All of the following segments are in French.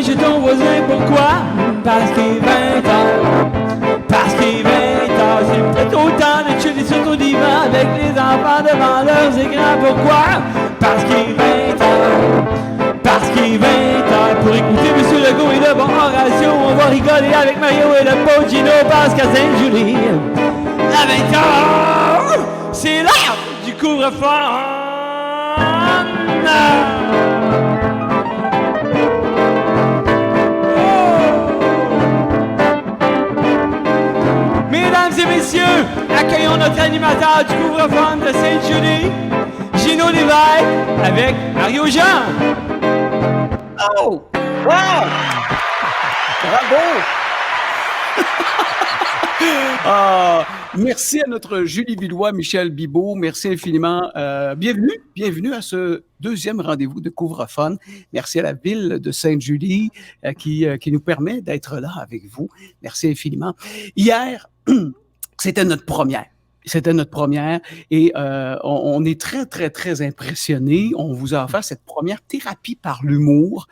moi j'ai ton voisin, pourquoi? Parce qu'il est 20h. Parce qu'il est 20h. C'est peut-être autant de chiller sur ton divan avec les enfants devant leurs écrans, pourquoi? Parce qu'il est 20h. Parce qu'il est 20h. Pour écouter M. Legault et le bon Horatio, on va rigoler avec Mario et le beau Gino parce qu'à Sainte-Julie, à 20h, c'est l'heure du couvre-feu. Mesdames et messieurs, accueillons notre animateur du couvre-feu de Sainte-Julie, Gino Lévesque, avec Mario Jean. Oh! Wow! Bravo! Merci à notre Julie Villois, Michel Bibeau. Merci infiniment. Bienvenue à ce deuxième rendez-vous de Couvre-Fun. Merci à la ville de Sainte-Julie qui nous permet d'être là avec vous. Merci infiniment. Hier, c'était notre première. Et on est très, très, très impressionnés. On vous a offert cette première thérapie par l'humour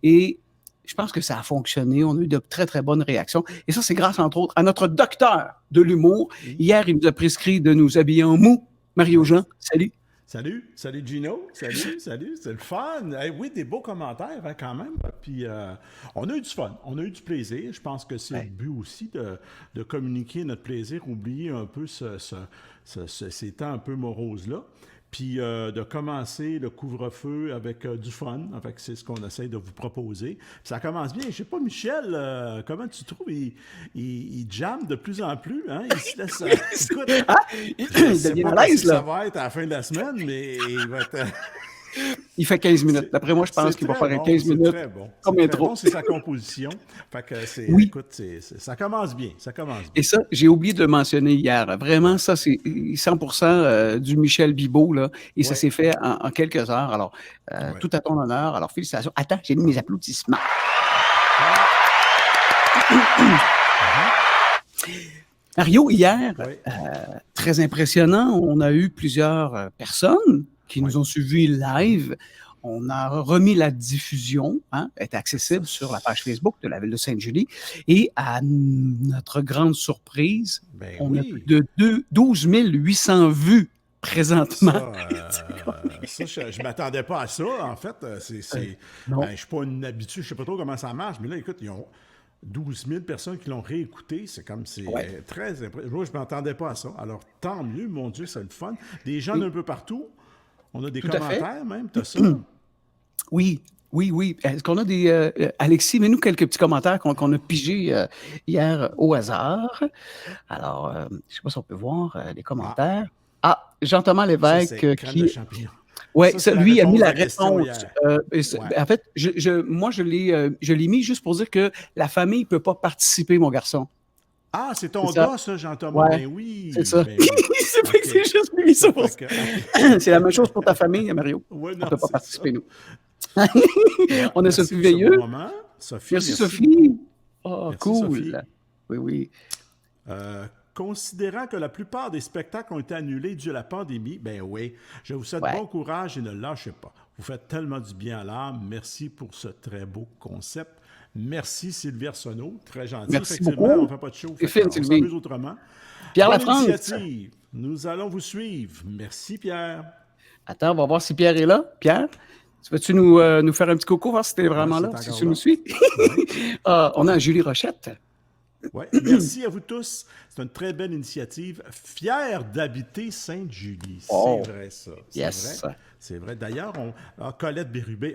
et je pense que ça a fonctionné. On a eu de très, très bonnes réactions. Et ça, c'est grâce, entre autres, à notre docteur de l'humour. Hier, il nous a prescrit de nous habiller en mou. Mario Jean, salut. Salut Gino, salut, c'est le fun. Hey, oui, des beaux commentaires quand même. Puis on a eu du fun, on a eu du plaisir. Je pense que c'est le but aussi de communiquer notre plaisir, oublier un peu ces temps un peu moroses-là. Puis de commencer le couvre-feu avec du fun. Fait que c'est ce qu'on essaie de vous proposer. Ça commence bien. Je sais pas, Michel, comment tu trouves? Il jamme de plus en plus. Hein? Il se laisse... Écoute, il devient à l'aise, là. Ça va être à la fin de la semaine, mais il va être... Il fait 15 minutes. D'après moi, je pense qu'il va faire 15 minutes. C'est très bon. Comme intro. Bon, c'est sa composition. Fait que écoute, ça commence bien. Et ça, j'ai oublié de le mentionner hier. Vraiment, ça, c'est 100% du Michel Bibeau, là. Et ça s'est fait en quelques heures. Alors, tout à ton honneur. Alors, félicitations. Attends, j'ai mis mes applaudissements. Mario, hier, très impressionnant. On a eu plusieurs personnes qui nous ont suivis live. On a remis la diffusion, est accessible sur la page Facebook de la ville de Sainte-Julie. Et à notre grande surprise, on a plus de 12 800 vues présentement. Ça, je ne m'attendais pas à ça, en fait. Je ne suis pas une habitude, je ne sais pas trop comment ça marche, mais là, écoute, ils ont 12 000 personnes qui l'ont réécouté. C'est très impressionnant. Moi, je ne m'attendais pas à ça. Alors, tant mieux, mon Dieu, c'est le fun. Des gens d'un peu partout. On a des commentaires même, t'as ça? Oui. Est-ce qu'on a des... Alexis, mets-nous quelques petits commentaires qu'on a pigés hier au hasard. Alors, je ne sais pas si on peut voir les commentaires. Jean-Thomas Lévesque qui... Oui, lui a mis la réponse. En fait, moi, je l'ai mis juste pour dire que la famille ne peut pas participer, mon garçon. Ah, c'est ton gars, ça, Jean-Thomas. Ouais, c'est ça. C'est juste mis ça pour ça. C'est la même chose pour ta famille, Mario. On ne peut pas participer, nous. On a Sophie Veilleux. Merci, Sophie. Oh, cool. Sophie. Oui. Considérant que la plupart des spectacles ont été annulés dû à la pandémie, je vous souhaite bon courage et ne lâchez pas. Vous faites tellement du bien à l'âme. Merci pour ce très beau concept. Merci Sylvie Arsenault, très gentil. Merci beaucoup. On ne fait pas de show. On s'amuse autrement. Pierre Lafrance. Initiative. Nous allons vous suivre. Merci Pierre. Attends, on va voir si Pierre est là. Pierre, veux-tu nous faire un petit coucou, voir si tu es vraiment là, si tu nous suis? On a Julie Rochette. Oui, merci à vous tous. C'est une très belle initiative. Fier d'habiter Sainte-Julie. C'est vrai, ça. C'est vrai. D'ailleurs, Colette Bérubé,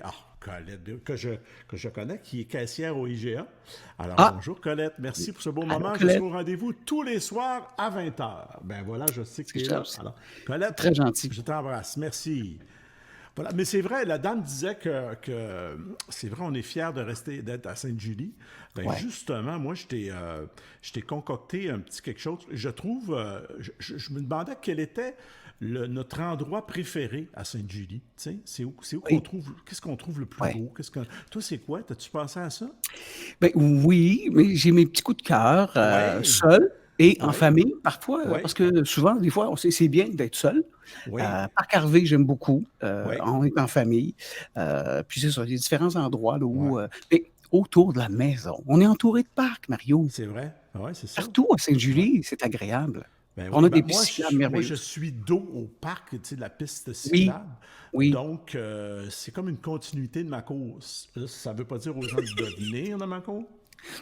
que je connais, qui est caissière au IGA. Alors, bonjour Colette. Merci pour ce beau moment. Je suis au rendez-vous tous les soirs à 20h. Ben voilà, je sais que tu es là. Alors, Colette, très gentil. Je t'embrasse. Merci. Voilà, mais c'est vrai, la dame disait que c'est vrai, on est fiers d'être à Sainte-Julie. Justement, moi, je t'ai concocté un petit quelque chose. Je trouve, je me demandais quel était notre endroit préféré à Sainte-Julie. C'est où qu'on trouve, qu'est-ce qu'on trouve le plus beau? Toi, c'est quoi? T'as-tu pensé à ça? Oui, mais j'ai mes petits coups de cœur seul. Et en famille, parfois, parce que souvent, des fois, c'est bien d'être seul. Parc Harvey, j'aime beaucoup. On est en famille. Puis c'est ça, il y a différents endroits là, où... mais autour de la maison. On est entouré de parcs, Mario. C'est vrai? Oui, c'est ça. Partout à Sainte-Julie, c'est agréable. Ben On oui, a des moi, pistes cyclables moi, merveilleuses. je suis dos au parc, tu sais, de la piste Oui, cyclable. oui. Donc, c'est comme une continuité de ma course. Là, ça ne veut pas dire aux gens de venir dans ma course.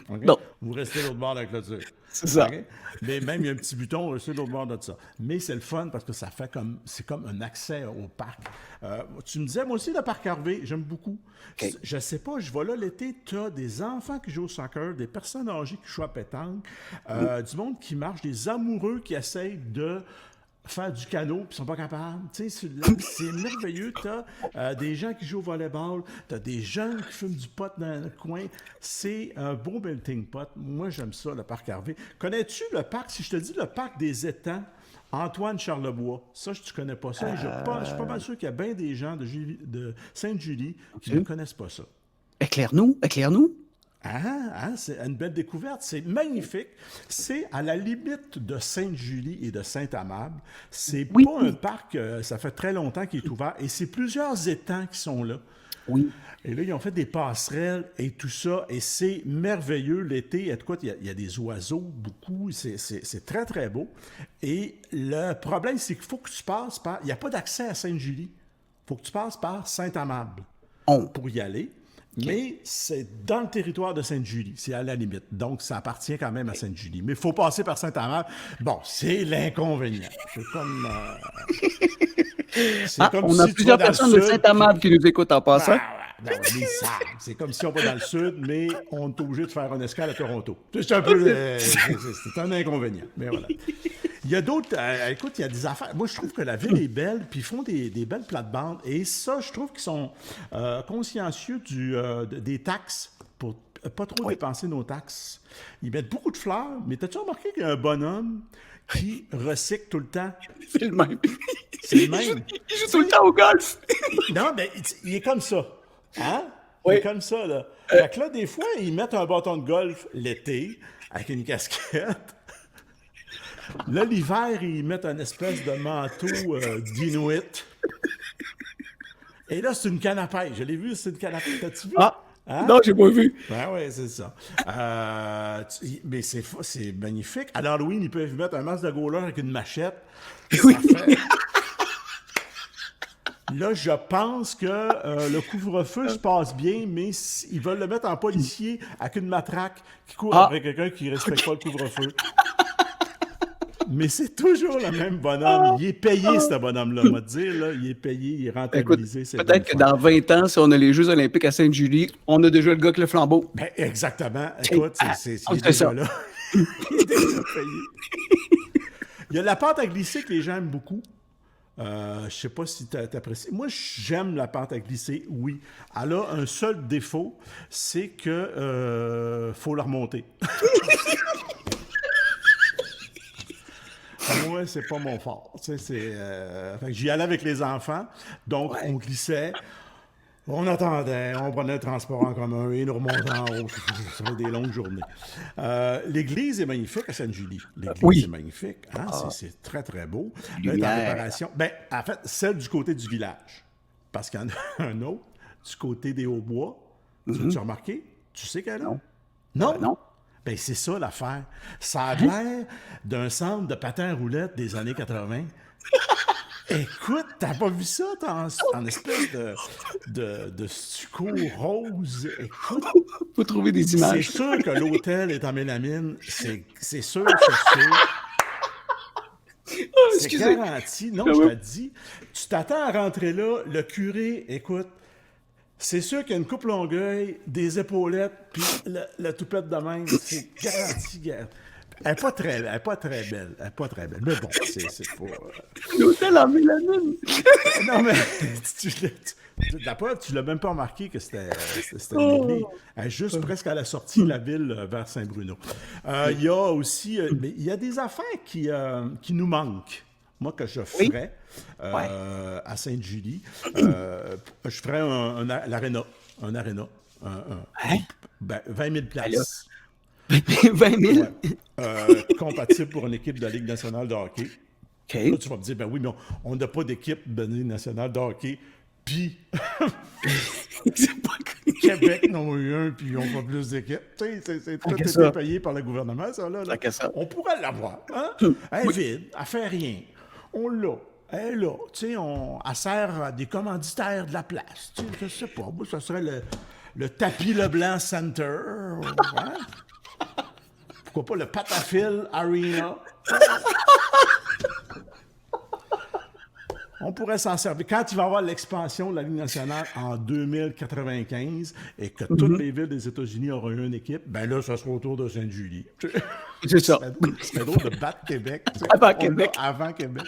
OK? Non, Vous restez de l'autre bord de la clôture. c'est ça. OK? Mais même, il y a un petit bouton, restez de l'autre bord de ça. Mais c'est le fun parce que c'est comme un accès au parc. Tu me disais, moi aussi, le parc Harvey, j'aime beaucoup. OK. Je sais pas, je vais là l'été, tu as des enfants qui jouent au soccer, des personnes âgées qui jouent à pétanque, du monde qui marche, des amoureux qui essayent de faire du canot puis ils sont pas capables. Tu sais, c'est merveilleux. Tu as des gens qui jouent au volleyball, tu as des jeunes qui fument du pot dans le coin. C'est un beau melting pot. Moi, j'aime ça, le parc Harvey. Connais-tu le parc, si je te dis le parc des étangs, Antoine Charlebois? Ça, tu connais pas ça. Je suis pas mal sûr qu'il y a bien des gens de Sainte-Julie qui ne connaissent pas ça. Éclaire-nous, éclaire-nous. C'est une belle découverte. C'est magnifique. C'est à la limite de Sainte-Julie et de Saint-Amable. C'est Oui, pas un parc, ça fait très longtemps qu'il est ouvert. Et c'est plusieurs étangs qui sont là. oui. Et là, ils ont fait des passerelles et tout ça. Et c'est merveilleux l'été. Écoute, il y a des oiseaux, beaucoup. C'est très, très beau. Et le problème, c'est qu'il faut que tu passes par... Il n'y a pas d'accès à Sainte-Julie. Il faut que tu passes par Saint-Amable pour y aller. Mais c'est dans le territoire de Sainte-Julie, c'est à la limite. Donc, ça appartient quand même à Sainte-Julie. Mais il faut passer par Saint-Amable. Bon, c'est l'inconvénient. C'est comme... On a plusieurs personnes de Saint-Amable qui nous écoutent en passant. Oui, ils savent. C'est comme si on va dans le sud, mais on est obligé de faire une escale à Toronto. C'est un peu... c'est un inconvénient. Mais voilà. Il y a d'autres... écoute, il y a des affaires... Moi, je trouve que la ville est belle, puis ils font des belles plates-bandes. Et ça, je trouve qu'ils sont consciencieux des taxes pour pas trop dépenser nos taxes. Ils mettent beaucoup de fleurs, mais t'as-tu remarqué qu'il y a un bonhomme qui recycle tout le temps? C'est le même. C'est le même. Il joue tout le temps au golf. Non, mais il est comme ça. Hein? Oui. Il est comme ça, là. Fait que là, des fois, ils mettent un bâton de golf l'été avec une casquette. Là, l'hiver, ils mettent un espèce de manteau d'Inuit. Et là, c'est une canne à pêche. Je l'ai vu, c'est une canne à pêche. T'as-tu vu? Hein? Non, j'ai pas vu. Ben oui, c'est ça. Mais c'est magnifique. À l'Halloween, ils peuvent mettre un masque de goaler avec une machette. Oui. Là, je pense que le couvre-feu se passe bien, mais ils veulent le mettre en policier avec une matraque qui court après quelqu'un qui ne respecte pas le couvre-feu. Mais c'est toujours le même bonhomme. Il est payé, ce bonhomme-là. On va te dire, là, il est payé, il est rentabilisé. Écoute, peut-être que dans 20 ans, si on a les Jeux olympiques à Sainte-Julie, on a déjà le gars avec le flambeau. Ben, exactement. Écoute, il est déjà ça. Là. Il est déjà payé. Il y a la pente à glisser que les gens aiment beaucoup. Je sais pas si tu apprécies. Moi, j'aime la pente à glisser, oui. Elle a un seul défaut, c'est que faut la remonter. Moi, c'est pas mon fort. Tu sais, fait que j'y allais avec les enfants, donc on glissait. On attendait, on prenait le transport en commun et nous remontait en haut. Ça fait des longues journées. L'église est magnifique à Sainte-Julie. L'église est magnifique. Hein? C'est très, très beau. Elle est en réparation. Ben, en fait, celle du côté du village. Parce qu'il y en a un autre, du côté des Hauts-Bois. Tu as remarqué? Tu sais qu'elle est là? Non? Non. Ben, c'est ça l'affaire. Ça a l'air d'un centre de patins à roulettes des années 80. Écoute, t'as pas vu ça? T'es en espèce de stucco rose. Écoute. Faut trouver des images. C'est sûr que l'hôtel est en mélamine. C'est sûr, c'est sûr. C'est garanti. Non, je te dis. Tu t'attends à rentrer là, le curé, écoute, c'est sûr qu'il y a une coupe Longueuil, des épaulettes, puis la toupette de même. C'est garanti. Elle n'est pas très belle. Elle est pas très belle. Mais bon, c'est pas... L'hôtel en mélamine. Non, mais la preuve, tu l'as même pas remarqué que c'était une église. Elle est juste presque à la sortie de la ville vers Saint-Bruno. Il y a aussi... mais il y a des affaires qui nous manquent. Moi, que je ferais à Sainte-Julie, je ferais l'aréna. Un aréna. 20 000 places. 20 000? Compatible pour une équipe de la Ligue nationale de hockey. Okay. Là, tu vas me dire, ben oui, mais on n'a pas d'équipe de la Ligue nationale de hockey. Puis, Québec n'ont eu un, puis ils n'ont pas plus d'équipes. Tu sais, tout Tant qu'à été ça. payé par le gouvernement, ça, là. Tant qu'à ça. On pourrait l'avoir, hein? Elle est vide, elle fait rien. On l'a. Elle est là. Tu sais, elle sert à des commanditaires de la place. Tu sais, je sais pas, moi, ça serait le Tapis Leblanc Center. Ouais. Pourquoi pas le Patafil Arena? On pourrait s'en servir. Quand il va y avoir l'expansion de la Ligue nationale en 2095 et que toutes les villes des États-Unis auront une équipe, ben là, ça sera autour de Sainte-Julie. C'est ça. C'est drôle de battre Québec. Tu sais. Avant On Québec. l'a avant Québec.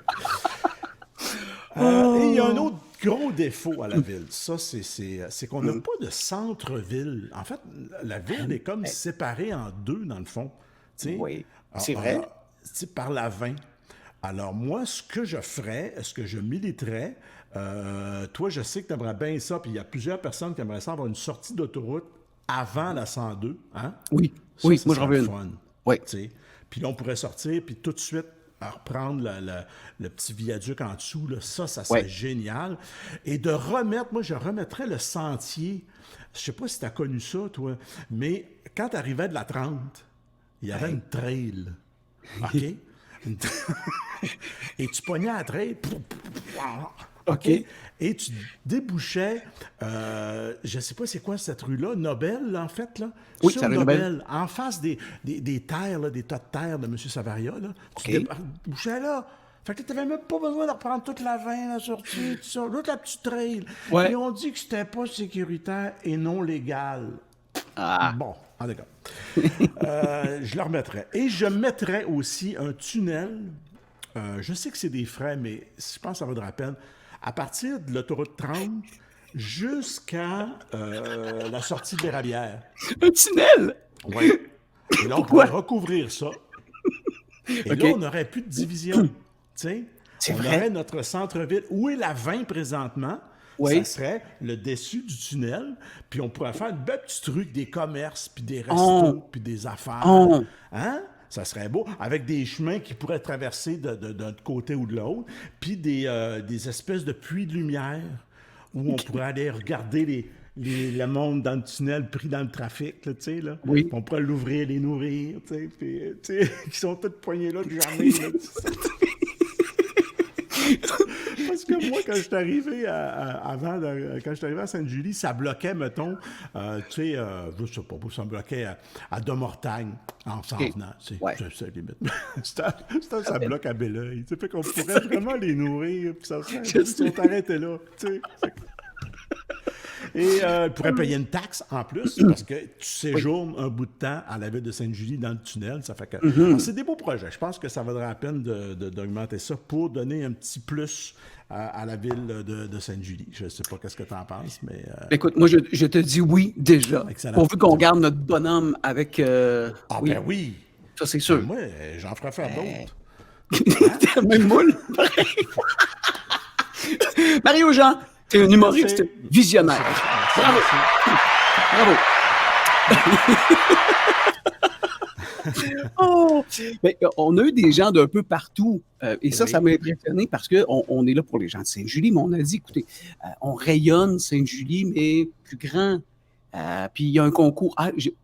Et il y a un autre gros défaut à la ville. Ça, c'est qu'on n'a pas de centre-ville. En fait, la ville est comme séparée en deux, dans le fond. Tu sais, Oui, c'est vrai. tu sais, par la 20. Alors, moi, ce que je ferais, ce que je militerais, toi, je sais que tu aimerais bien ça, puis il y a plusieurs personnes qui aimeraient ça avoir une sortie d'autoroute avant la 102. Hein? Oui, Ça, oui, ça moi j'en serait veux une. fun, Oui. tu sais. Puis là, on pourrait sortir, puis tout de suite reprendre le petit viaduc en dessous. Là. Ça serait Ouais. génial. Et de remettre, moi, je remettrais le sentier. Je sais pas si tu as connu ça, toi, mais quand tu arrivais de la 30, il y avait une trail. OK? Et tu pognais à la trail. OK? Et tu débouchais, je ne sais pas c'est quoi cette rue-là, Nobel, là, en fait, là. Oui, sur c'est la rue Nobel. en face des terres, là, des tas de terres de M. Savaria, là. Tu OK. débouchais là. Fait que tu n'avais même pas besoin de reprendre toute la 20, la sortie, tout ça. L'autre, la petite trail. Ouais. Et on dit que c'était pas sécuritaire et non légal. Ah. Bon, en tout cas. Je le remettrais. Et je mettrais aussi un tunnel. Je sais que c'est des frais, mais je pense que ça vaudra la peine. À partir de l'autoroute 30 jusqu'à la sortie de l'Érablière. Un tunnel! Oui. Et là, on pourrait recouvrir ça. Et OK. là, on n'aurait plus de division. Tu sais, C'est on vrai. aurait notre centre-ville. Où est la 20 présentement? Oui. Ça serait le dessus du tunnel, puis on pourrait faire une belle petite rue, des commerces, puis des restos, Oh. puis des affaires. Oh. Hein? Ça serait beau, avec des chemins qui pourraient traverser d'un côté ou de l'autre, puis des espèces de puits de lumière où on pourrait aller regarder le monde dans le tunnel pris dans le trafic, là, tu sais, là. Oui. Puis on pourrait l'ouvrir, les nourrir, tu sais, puis, tu sais, qui sont toutes poignées là, de jamais, là, tu sais. Parce que moi, quand je suis arrivé quand je suis arrivé à Sainte-Julie, ça bloquait, mettons, tu sais, je sais pas, ça me bloquait à Domortagne en s'en OK. venant. Ouais. C'est limite. Ça bloque à Belleuil. Tu sais, fait qu'on pourrait vraiment les nourrir, puis ça serait, si on t'arrêtait là, tu sais. Et il pourrait payer une taxe en plus parce que tu séjournes un bout de temps à la ville de Sainte-Julie dans le tunnel. Ça fait que alors, c'est des beaux projets. Je pense que ça vaudrait la peine d'augmenter ça pour donner un petit plus à la ville de Sainte-Julie. Je ne sais pas qu'est-ce que tu en penses, mais... Écoute, moi, je te dis oui déjà. Excellent. Pourvu qu'on garde notre bonhomme avec. Ah oui, ben oui! ça c'est sûr. Moi, j'en ferais faire d'autres. Même moule. Mario Jean, t'es un humoriste Merci. visionnaire. Bravo. Bravo. Oh! Mais, on a eu des gens d'un peu partout. Et ça, Oui. ça m'a impressionné parce qu'on est là pour les gens de Sainte-Julie, mais on a dit, écoutez, on rayonne Sainte-Julie, mais plus grand. Puis il y a un concours.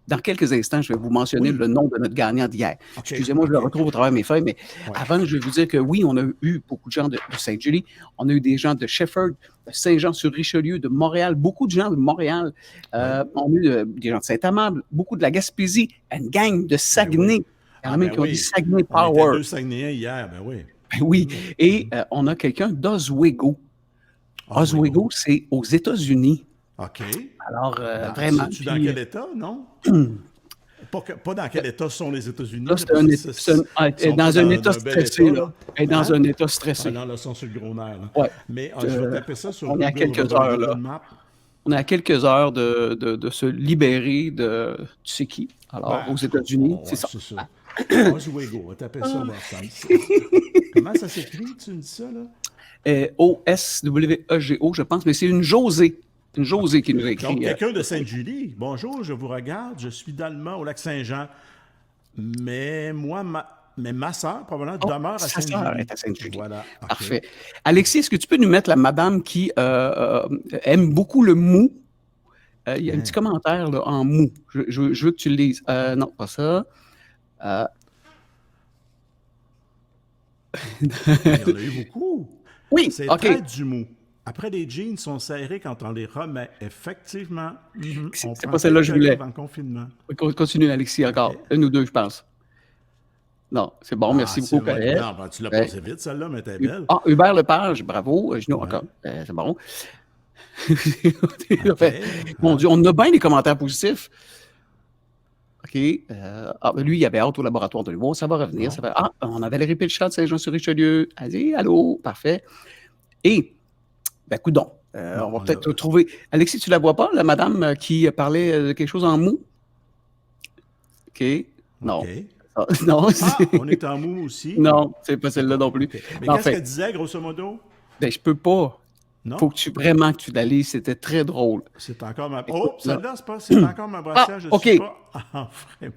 Dans quelques instants, je vais vous mentionner Oui. le nom de notre gagnant d'hier. OK. Excusez-moi, je le retrouve au travers de mes feuilles, mais Ouais. avant, je vais vous dire que oui, on a eu beaucoup de gens de Sainte-Julie. On a eu des gens de Shefford, de Saint-Jean-sur-Richelieu, de Montréal, beaucoup de gens de Montréal. On a eu des gens de Saint-Amable, beaucoup de la Gaspésie, une gang de Saguenay. Il y en a même qui ont dit Saguenay On était Power. 2 Saguenayens hier, ben oui. Ben oui. Et on a quelqu'un d'Oswego. Oswego, c'est aux États-Unis. OK. Alors, vraiment. Sais-tu dans puis, quel État, non? pas dans quel État sont les États-Unis. là, c'est dans un état stressé. Là. Elle est dans un état stressé. Ah non, là, ils sont sur le gros nerf. Là. Ouais. Mais je vais taper ça sur on est à Google, quelques on va heures, Google là. Maps. On est à quelques heures de se libérer de tu sais qui. Alors, Ben, aux États-Unis, ouais, c'est ça. C'est ça. Oswego, on va taper ça, voir ça. Comment ça s'écrit, tu me dis ça, là? Oswego, je pense, mais c'est une Josée. Une Josée qui nous a écrit. Donc, quelqu'un de Sainte-Julie. Bonjour, je vous regarde. Je suis d'Allemand au lac Saint-Jean. Mais ma soeur, probablement, demeure à sa sœur Sainte-Julie. est à Sainte-Julie. Voilà. OK. Parfait. Alexis, est-ce que tu peux nous mettre la madame qui aime beaucoup le mou Il y a un petit commentaire là, en mou. Je veux que tu le lises. Non, pas ça. Il y en a eu beaucoup. Oui, C'est OK. très du mou. Après, les jeans sont serrés quand on les remet. Effectivement. C'est pas celle-là que je voulais. Dans le confinement. Continue, Alexis, encore. Une ou deux, je pense. Non, c'est bon, merci beaucoup, Colette. Non, ben, tu l'as passé vite, celle-là, mais t'es belle. Ah, Hubert Lepage, bravo. Encore. C'est bon. Mon Dieu, on a bien des commentaires positifs. OK. Lui, il avait hâte au laboratoire de l'humour. Ça va revenir. Ça va... on a Valérie Pilchat de Saint-Jean-sur-Richelieu. Allez, allô, parfait. Et, coudonc. On va peut-être trouver... Alexis, tu la vois pas, la madame qui parlait de quelque chose en mou? OK. Non. Okay. Non, on est en mou aussi? Non, c'est pas celle-là non plus. Okay. Mais qu'est-ce qu'elle disait, grosso modo? Je peux pas. Non? Faut que vraiment que tu la lises. C'était très drôle. C'est encore ma... Oh, celle-là, c'est encore ma brassière. OK. Suis pas en frais.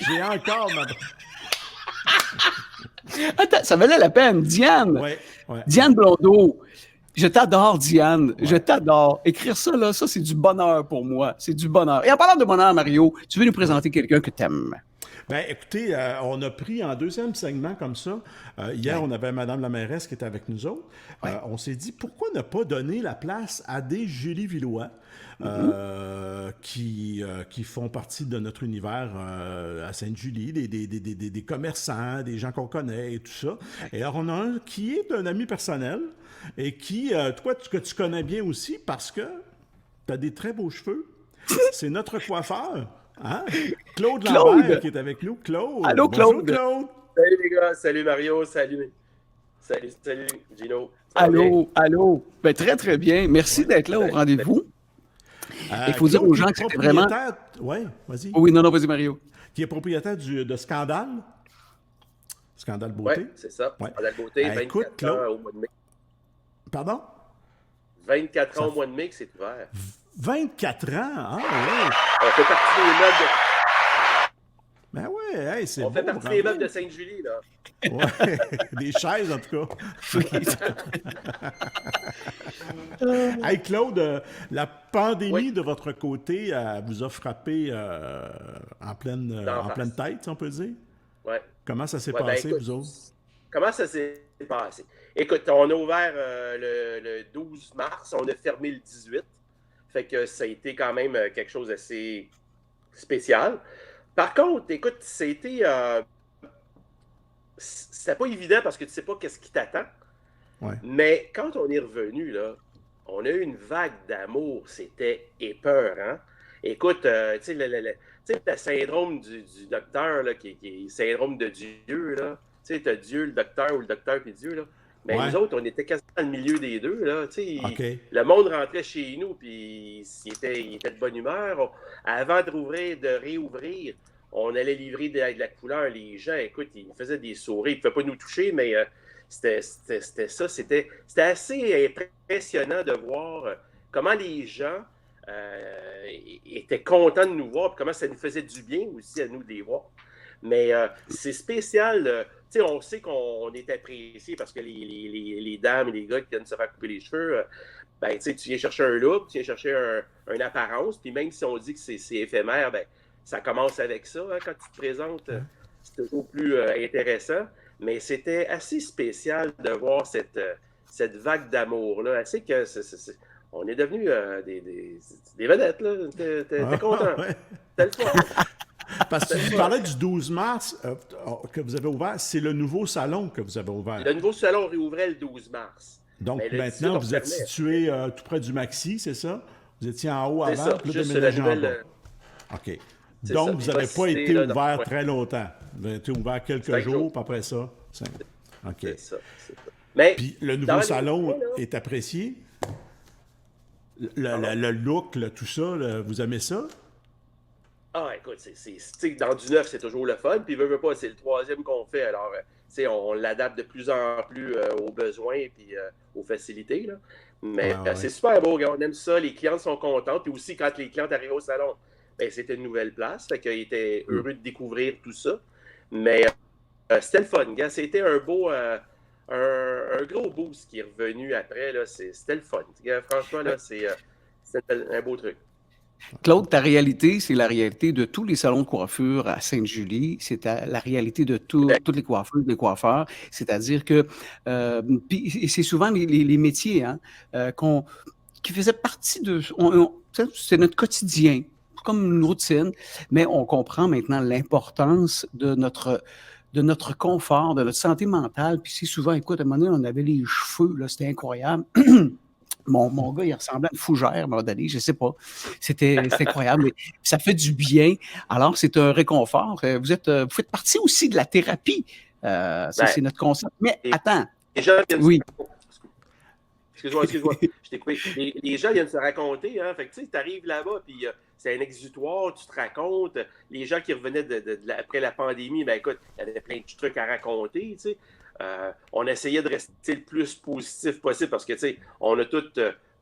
J'ai encore ma... Attends, ça valait la peine. Diane. Ouais. Diane Blondeau. Je t'adore, Diane. Je t'adore. Écrire ça, là, ça, c'est du bonheur pour moi. C'est du bonheur. Et en parlant de bonheur, Mario, tu veux nous présenter quelqu'un que tu aimes? Ben, écoutez, on a pris en deuxième segment comme ça. Hier, on avait Mme la mairesse qui était avec nous autres. On s'est dit, pourquoi ne pas donner la place à des Julie Villois qui font partie de notre univers à Sainte-Julie, des commerçants, des gens qu'on connaît et tout ça. Et alors, on a un qui est un ami personnel et qui, toi, que tu connais bien aussi parce que tu as des très beaux cheveux. C'est notre coiffeur. Hein? Claude Lambert qui est avec nous. Claude. Allô, Claude. Bonjour, Claude. Salut les gars, salut Mario, salut Gino. Allô. Ben, très, très bien. Merci d'être là au rendez-vous. Il faut dire aux gens que c'était vraiment... Oui, vas-y. Oui, non, vas-y, Mario. Qui est propriétaire de Scandale. Scandale Beauté. Oui, c'est ça. Ouais. Scandale Beauté, 24 ans au mois de mai. Pardon? 24 ans au mois de mai que c'est ouvert. 24 ans? Ah, oui. On fait partie des meubles de... Ben oui, hey, c'est On fait partie des meubles de Sainte-Julie, là. Ouais, des chaises, en tout cas. Hey, Claude, la pandémie de votre côté vous a frappé en pleine tête, si on peut dire? Oui. Comment ça s'est passé, écoute, vous autres? Comment ça s'est passé? Écoute, on a ouvert le 12 mars, on a fermé le 18. Fait que ça a été quand même quelque chose d'assez spécial. Par contre, écoute, c'était pas évident parce que tu sais pas qu'est-ce qui t'attend. Ouais. Mais quand on est revenu, là, on a eu une vague d'amour. C'était épeurant. Écoute, tu sais, le syndrome du docteur, là, qui est le syndrome de Dieu, là. Tu sais, t'as Dieu, le docteur, ou le docteur puis Dieu, là. Mais nous autres, on était quasiment dans le milieu des deux. Là. Le monde rentrait chez nous, puis il était de bonne humeur. Avant de réouvrir, on allait livrer de la couleur. Les gens, écoute, ils faisaient des sourires. Ils ne pouvaient pas nous toucher, mais c'était ça. C'était assez impressionnant de voir comment les gens étaient contents de nous voir, puis comment ça nous faisait du bien aussi à nous de les voir. Mais c'est spécial. On sait qu'on est apprécié parce que les dames et les gars qui viennent se faire couper les cheveux, tu viens chercher un look, tu viens chercher une apparence, puis même si on dit que c'est éphémère, ça commence avec ça. Hein, quand tu te présentes, c'est toujours plus intéressant. Mais c'était assez spécial de voir cette vague d'amour-là. Assez que on est devenus des vedettes. T'es content. Ouais. C'était le fun. Parce que tu parlais du 12 mars que vous avez ouvert, c'est le nouveau salon que vous avez ouvert. Le nouveau salon réouvrait le 12 mars. Donc maintenant, vous êtes situé tout près du Maxi, c'est ça? Vous étiez en haut avant, puis là, déménagé en bas. OK. Donc, vous n'avez pas été ouvert très longtemps. Vous avez été ouvert quelques jours, puis après ça, OK. C'est ça. Puis le nouveau salon est apprécié? Le look, tout ça, vous aimez ça? Ah, écoute, dans du neuf, c'est toujours le fun. Puis, veut pas, c'est le troisième qu'on fait. Alors, on l'adapte de plus en plus aux besoins et puis aux facilités. Là. Mais c'est super beau, on aime ça. Les clients sont contents. Puis aussi, quand les clients arrivent au salon, c'était une nouvelle place. Fait qu'ils étaient heureux de découvrir tout ça. Mais c'était le fun, gars. C'était un beau... un gros boost qui est revenu après. Là. C'était le fun. Gars, franchement, là, c'est un beau truc. Claude, ta réalité, c'est la réalité de tous les salons de coiffure à Sainte-Julie. C'est la réalité de toutes les coiffeuses, les coiffeurs. C'est-à-dire que, puis c'est souvent les métiers hein, qui faisaient partie de... c'est notre quotidien, comme une routine, mais on comprend maintenant l'importance de notre confort, de notre santé mentale. Puis c'est souvent, écoute, à un moment donné, on avait les cheveux, là, c'était incroyable. Mon gars, il ressemblait à une fougère, à un moment donné, je ne sais pas. C'était incroyable. Mais ça fait du bien. Alors, c'est un réconfort. Vous faites partie aussi de la thérapie. C'est notre concept. Mais attends. Les gens viennent oui. Excuse-moi, je t'ai coupé. Les gens viennent se raconter. Hein? Fait que tu sais, tu arrives là-bas, puis c'est un exutoire, tu te racontes. Les gens qui revenaient après la pandémie, ben écoute, il y avait plein de trucs à raconter, tu sais. On essayait de rester le plus positif possible parce que, tu sais, on a tous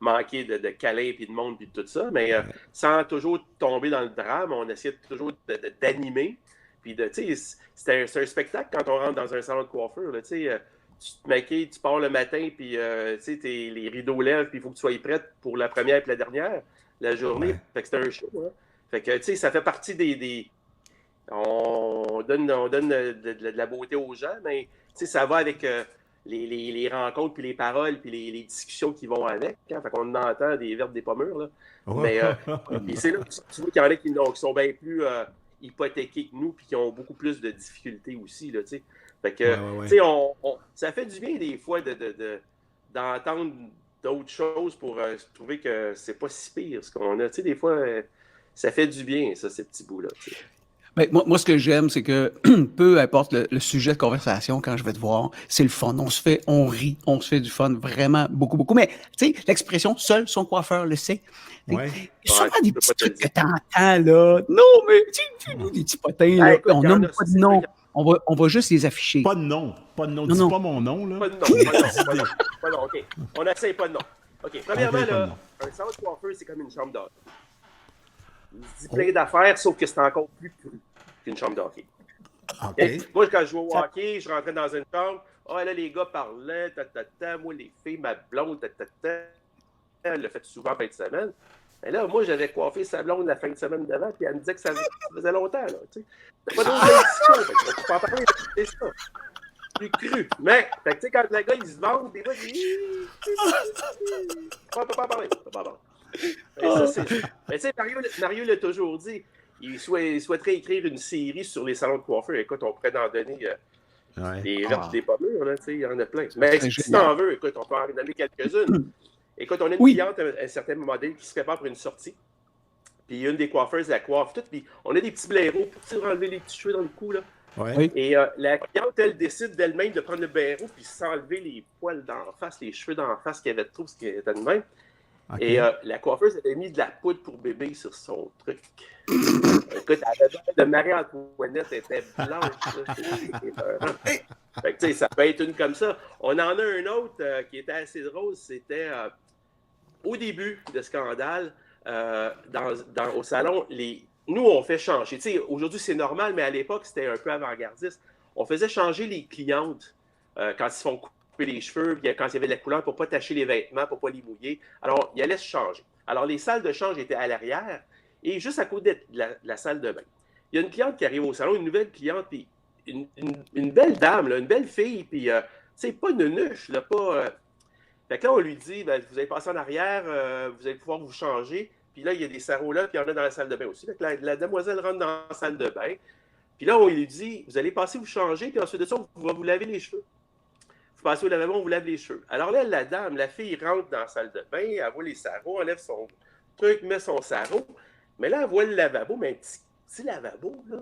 manqué de câlins puis de monde puis de tout ça, mais sans toujours tomber dans le drame, on essayait toujours d'animer. Puis, tu sais, c'est un spectacle quand on rentre dans un salon de coiffure, tu sais. Tu te maquilles, tu pars le matin, puis tu sais, les rideaux lèvent, puis il faut que tu sois prête pour la première et la dernière, la journée. Ouais. Fait que c'est un show. Hein? Fait que, tu sais, ça fait partie des... On donne de la beauté aux gens, mais tu sais, ça va avec les rencontres, puis les paroles, puis les discussions qui vont avec. Hein? Fait qu'on entend des verbes, des pommures, là. Mais c'est là que tu vois qu'il y en a qui sont bien plus hypothéqués que nous, puis qui ont beaucoup plus de difficultés aussi, là, tu sais. Fait que, tu sais, ça fait du bien des fois d'entendre d'autres choses pour trouver que c'est pas si pire ce qu'on a. Tu sais, des fois, ça fait du bien, ça, ces petits bouts-là. Ben, moi, ce que j'aime, c'est que peu importe le sujet de conversation, quand je vais te voir, c'est le fun. On rit, on se fait du fun, vraiment beaucoup, beaucoup. Mais, tu sais, l'expression « seul son coiffeur le sait ». Souvent des petits trucs que t'entends, là. Non, mais, tu nous des petits potins, là. On nomme pas de nom. On va juste les afficher. Pas de nom. Pas de nom. Dis pas mon nom, là. Pas de nom. Pas de nom. OK. On n'essaye pas de nom. OK. Premièrement, là, un salon de coiffeur, c'est comme une chambre d'hockey. Il se dit plein d'affaires, sauf que c'est encore plus cru qu'une chambre d'hockey. Okay. Moi, quand je jouais au hockey, je rentrais dans une chambre. Ah, là, les gars parlaient. Moi, les filles, ma blonde, Elle l'a fait souvent en fin de semaine. Et là, moi, j'avais coiffé sa blonde la fin de semaine d'avant, puis elle me disait que ça faisait longtemps, là, tu sais. C'est pas d'autres discussions, tu peux en parler, c'est ça. Plus cru. Mais, tu sais, quand le gars, il se vante, des fois, il dit... On peut pas en parler, Mais tu sais, Mario l'a toujours dit, il souhaiterait écrire une série sur les salons de coiffure. Écoute, on pourrait en donner des vertes, des pommures, là, tu sais, il y en a plein. Mais si t'en veux, écoute, on peut en donner quelques-unes. Écoute, on a une cliente à un certain moment donné qui se prépare pour une sortie. Puis une des coiffeuses la coiffe toute. Puis on a des petits blaireaux pour enlever les petits cheveux dans le cou. Là. Ouais. Et la cliente, elle décide d'elle-même de prendre le blaireau puis s'enlever les poils d'en face, les cheveux d'en face qu'il y avait de trop, ce qui était de même. Okay. Et la coiffeuse avait mis de la poudre pour bébé sur son truc. Écoute, elle avait de Marie-Antoinette, elle était blanche. Fait que, tu sais, ça peut être une comme ça. On en a un autre qui était assez drôle. C'était au début de Scandale, au salon, nous, on fait changer. Tu sais, aujourd'hui, c'est normal, mais à l'époque, c'était un peu avant-gardiste. On faisait changer les clientes quand ils se font couper les cheveux, quand il y avait de la couleur pour ne pas tacher les vêtements, pour ne pas les mouiller. Alors, ils allaient se changer. Alors, les salles de change étaient à l'arrière et juste à côté de la salle de bain. Il y a une cliente qui arrive au salon, une nouvelle cliente, puis une belle dame, là, une belle fille, puis c'est pas une nuche, là, pas... Fait que là, on lui dit, ben, vous allez passer en arrière, vous allez pouvoir vous changer, puis là, il y a des sarraux là, puis il y en a dans la salle de bain aussi. Fait que la demoiselle rentre dans la salle de bain, puis là, on lui dit, vous allez passer vous changer, puis ensuite de ça, on va vous laver les cheveux. Vous passez au lavabo, on vous lave les cheveux. Alors là, la fille rentre dans la salle de bain, elle voit les sarraux, enlève son truc, met son sarrau, mais là, elle voit le lavabo, mais un petit lavabo, là.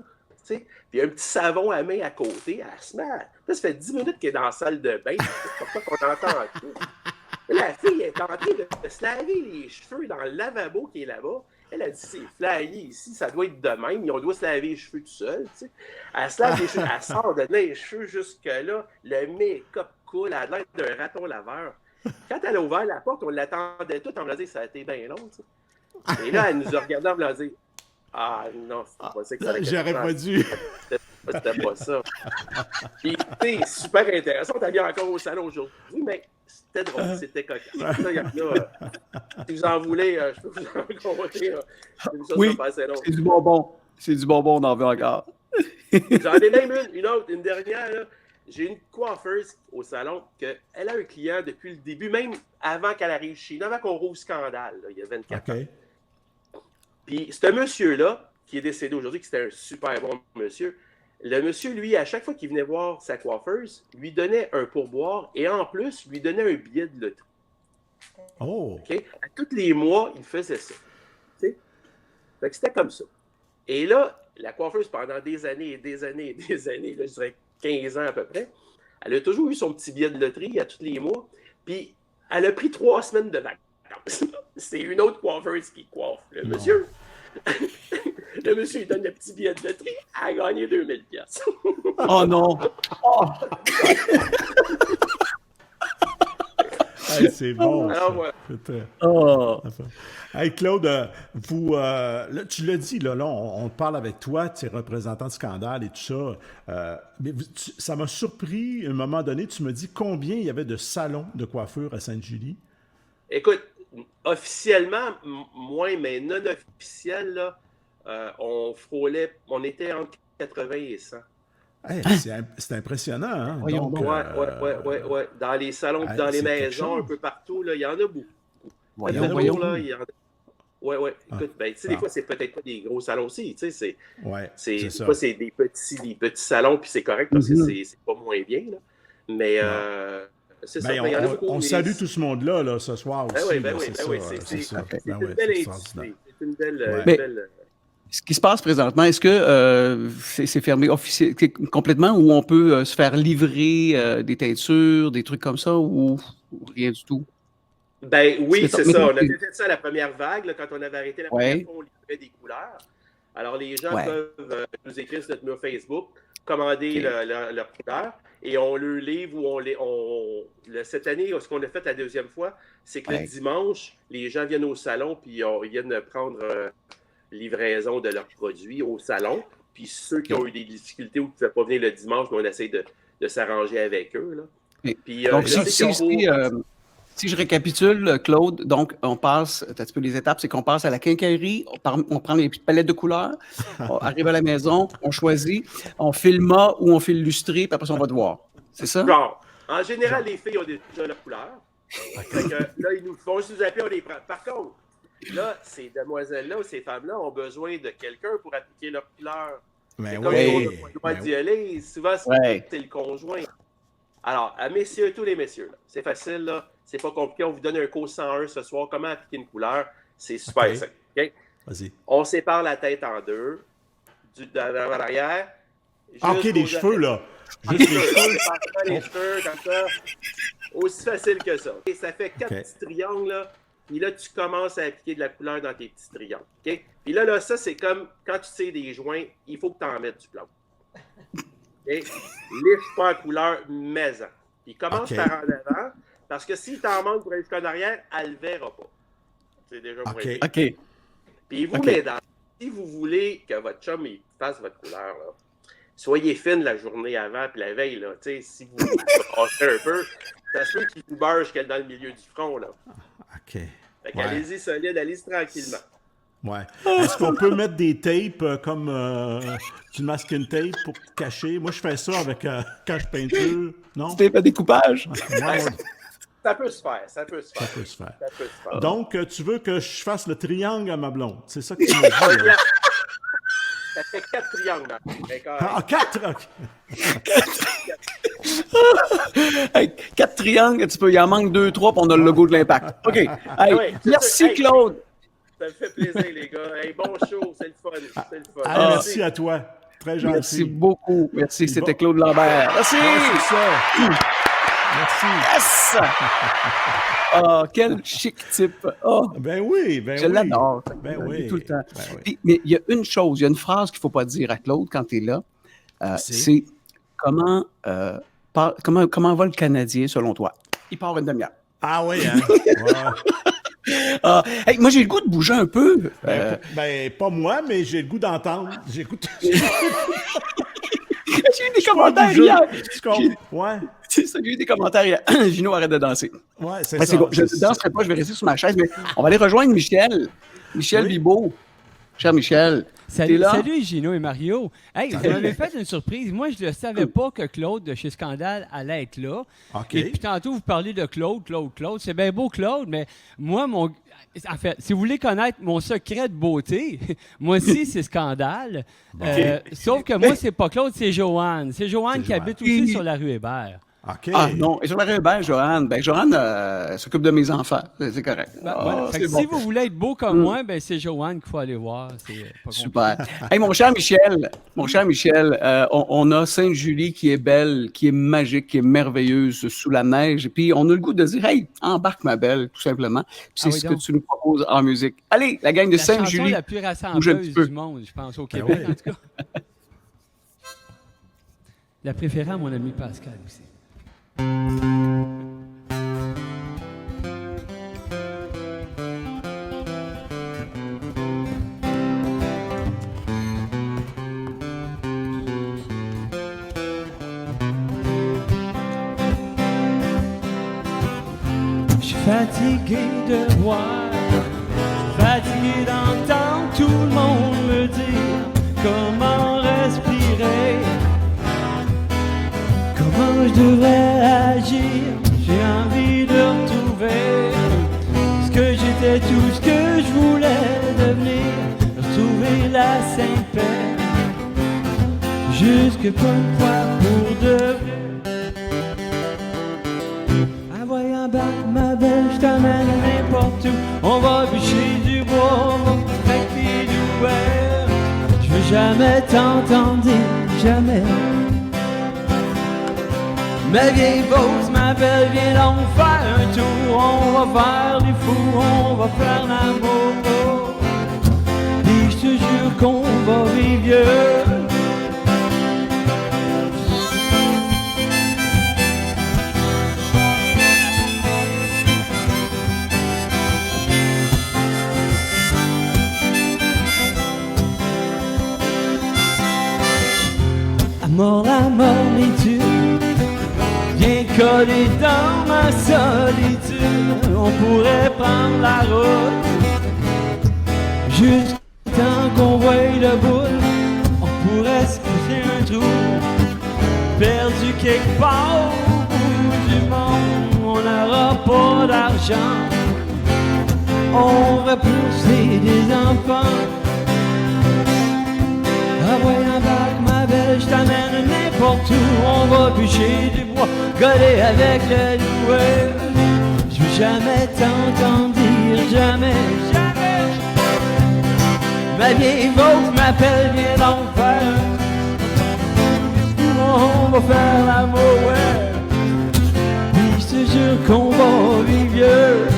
Puis il y a un petit savon à main à côté, elle se met. Là, ça fait 10 minutes qu'elle est dans la salle de bain, c'est pour ça qu'on entend tout. La fille est en train de se laver les cheveux dans le lavabo qui est là-bas. Elle a dit, c'est flyé ici, ça doit être de même, on doit se laver les cheveux tout seul. T'sais. Elle se lave les cheveux, elle sort de les cheveux jusque-là, le make-up coule, elle a l'air d'un raton laveur. Quand elle a ouvert la porte, on l'attendait tout, on l'a dit, ça a été bien long. T'sais. Et là, elle nous a regardé, on l'a dit, ah non, c'est pas ça que ça allait. J'aurais pas dû. C'était pas ça. Puis, tu sais, super intéressant. T'as bien encore au salon aujourd'hui, mais c'était drôle, c'était cocasse. Là, si vous en voulez, je peux vous en raconter. Oui, c'est du bonbon. C'est du bonbon, on en veut encore. J'en ai même une autre, une dernière. Là. J'ai une coiffeuse au salon qu'elle a un client depuis le début, même avant qu'elle arrive chez nous, avant qu'on rouvre Scandale, là, il y a 24 ans. Puis, ce monsieur-là, qui est décédé aujourd'hui, qui était un super bon monsieur, le monsieur, lui, à chaque fois qu'il venait voir sa coiffeuse, lui donnait un pourboire et en plus, lui donnait un billet de loterie. Oh! Okay? À tous les mois, il faisait ça. Fait que c'était comme ça. Et là, la coiffeuse, pendant des années et des années et des années, là, je dirais 15 ans à peu près, elle a toujours eu son petit billet de loterie à tous les mois. Puis, elle a pris 3 semaines de vacances. C'est une autre coiffeuse qui coiffe. Le monsieur, le monsieur, il donne le petit billet de loterie, elle a gagné 2000 pièces. Oh non! Oh. Hey, c'est bon. Alors, voilà. Oh. Hey, Claude, là, tu l'as dit, là on parle avec toi, tu es représentant de Scandale et tout ça. Mais ça m'a surpris, à un moment donné, tu me dis combien il y avait de salons de coiffure à Sainte-Julie? Écoute, officiellement, moins, mais non officiel, là, on était entre 80 et 100. Hey, c'est impressionnant, hein? Voyons Donc, ouais. Dans les salons, dans les maisons, un peu partout, là, il y en a beaucoup. Voyons. Là, il y en a... Ouais. Écoute, tu sais, des fois, c'est peut-être pas des gros salons aussi, tu sais, c'est des petits salons, puis c'est correct parce que c'est pas moins bien, là. Mais c'est ça. On salue tout ce monde-là, là, ce soir aussi. C'est une belle industrie. C'est une belle... Ce qui se passe présentement, est-ce que c'est fermé complètement ou on peut se faire livrer des teintures, des trucs comme ça ou rien du tout? Ben oui, c'est ça. On a fait ça à la première vague, là, quand on avait arrêté la première fois, on livrait des couleurs. Alors les gens peuvent nous écrire sur notre mur Facebook, commander leurs couleurs et on le livre ou cette année, ce qu'on a fait la deuxième fois, c'est que le dimanche, les gens viennent au salon puis ils viennent prendre livraison de leurs produits au salon. Puis ceux qui ont eu des difficultés ou qui ne pouvaient pas venir le dimanche, on essaie de s'arranger avec eux. Là. Puis, donc, si je récapitule, Claude, donc on passe, un petit peu les étapes, c'est qu'on passe à la quincaillerie, on prend les petites palettes de couleurs, on arrive à la maison, on choisit, on file mat ou on file lustré, puis après ça, on va te voir. C'est ça? Genre, en général, les filles ont déjà leur couleur. Là, ils nous font juste nous appeler, on les prend. Par contre, là, ces demoiselles-là ou ces femmes-là ont besoin de quelqu'un pour appliquer leur couleur. Mais comme ils ont le droit d'y aller. Souvent, c'est le conjoint. Alors, à messieurs, tous les messieurs, c'est facile, là. C'est pas compliqué. On vous donne un cours 101 ce soir. Comment appliquer une couleur? C'est super simple. Okay? Vas-y. On sépare la tête en deux, d'avant à l'arrière. OK, les cheveux, là. Juste les cheveux, comme ça. Aussi facile que ça. Et ça fait 4 petits triangles, là. Puis là, tu commences à appliquer de la couleur dans tes petits triangles. Okay? Puis là, ça, c'est comme quand tu tires des joints, il faut que tu en mettes du plomb. Okay? Liche pas en couleur maison. Puis commence par en avant, parce que si tu en manques pour aller jusqu'en arrière, elle ne le verra pas. C'est déjà moins bien. OK. Puis vous, mesdames, si vous voulez que votre chum il fasse votre couleur, là, soyez fine la journée avant puis la veille. Là, si vous branchez un peu, ça se peut qu'il vous beurre jusqu'à dans le milieu du front. Là. OK. Fait qu'allez-y solide, allez-y tranquillement. Ouais. Est-ce qu'on peut mettre des tapes comme du masking tape pour cacher? Moi, je fais ça avec quand je peinture. Non? Du tape à découpage? Ça peut se faire, Ça peut se faire. faire. Donc, tu veux que je fasse le triangle à ma blonde? C'est ça que tu m'as dit. Ça fait 4 triangles. Ah, 4! Hey, 4 triangles, il en manque 2, 3, puis on a le logo de l'Impact. OK. Hey, merci, Claude. Ça me fait plaisir, les gars. Hey, bon show, c'est le fun. Merci à toi. Très gentil. Merci beaucoup. Merci, c'était Claude Lambert. Merci. C'est ça. Merci. Yes! Oh, quel chic type. Oh, ben oui. Je l'adore. Ben oui. Tout le temps. Ben oui. Puis, mais il y a une chose, il y a une phrase qu'il ne faut pas dire à Claude quand tu es là. C'est comment va le Canadien selon toi? Il part une demi-heure. Ah oui, hein? Hey, moi, j'ai le goût de bouger un peu. Ben, pas moi, mais j'ai le goût d'entendre. J'ai eu des commentaires hier. Ouais. C'est ça, j'ai eu des commentaires hier. Gino, arrête de danser. Ouais, c'est Ben, ça. je ne danserai pas, je vais rester sur ma chaise, mais on va aller rejoindre Michel. Michel Bibeau. Cher Michel. Salut, T'es là? salut Gino et Mario. Hey, vous m'avez fait une surprise. Moi, je ne savais pas que Claude de chez Scandale allait être là. OK. Et puis tantôt, vous parlez de Claude. C'est bien beau, Claude, mais moi, en fait, si vous voulez connaître mon secret de beauté, moi aussi, c'est Scandale. Sauf que moi, c'est pas Claude, c'est Joanne. C'est Joanne qui habite aussi sur la rue Hébert. OK. Ah non, et sur la rue Hébert, Joanne. Ben, Joanne s'occupe de mes enfants. C'est correct. Voilà. Fait que si vous voulez être beau comme moi, ben c'est Joanne qu'il faut aller voir. C'est pas Super. Hey, mon cher Michel, on a Sainte-Julie qui est belle, qui est magique, qui est merveilleuse sous la neige. Et puis, on a le goût de dire, hey, embarque ma belle, tout simplement. Puis c'est ce que tu nous proposes en musique. Allez, la gang de Sainte-Julie. La chanson la plus rassembleuse du monde, je pense, au Québec, en tout cas. La préférée à mon ami Pascal aussi. Je suis fatigué de voir, fatigué d'entendre tout le monde me dire comment respirer. Comment je devrais agir? J'ai envie de retrouver ce que j'étais, tout ce que je voulais devenir. Retrouver la sainte paix, jusque pour une fois pour de vrai. Envoyant back ma belle, je t'amène n'importe où. On va bûcher du bois, on va craquer du verre. Je veux jamais t'entendre dire jamais. Ma vieille Beauce, ma belle, viens donc faire un tour. On va faire des fous, on va faire l'amour. Puis je te jure qu'on va vivre vieux. Mort la mornitude, bien collé dans ma solitude. On pourrait prendre la route jusqu'à temps qu'on voie le bout. On pourrait se coucher un trou, perdu quelque part au bout du monde. On n'aura pas d'argent, on va pousser des enfants. Envoyant back ma belle, je t'amène n'importe où. On va bûcher du bois, coller avec le loueur. Je veux jamais t'entendre dire jamais, jamais. Ma vieille Beauce m'appelle, viens donc faire. On va faire l'amour, ouais. Puis je te jure qu'on va vivre vieux.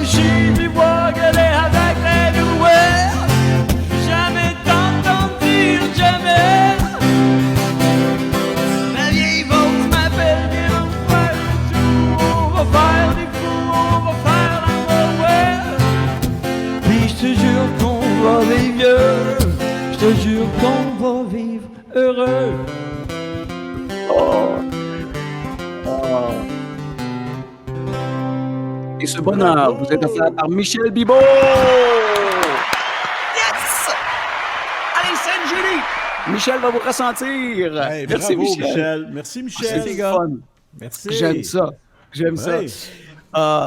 J'ai du bois gueuler avec les loueurs. Jamais t'entendre dire jamais. Ma vieille Beauce m'appelle, viens on faire un tour. On va faire des fous, on va faire l'amour, ouais. Puis je te jure qu'on va vivre vieux. Je te jure qu'on va vivre heureux. Et ce bonheur vous est offert par Michel Bibeau. Yes! Allez, Sainte-Julie! Michel va vous ressentir. Hey, merci, bravo, Michel. Merci, Michel. C'est fun. Merci. J'aime ça. J'aime ça.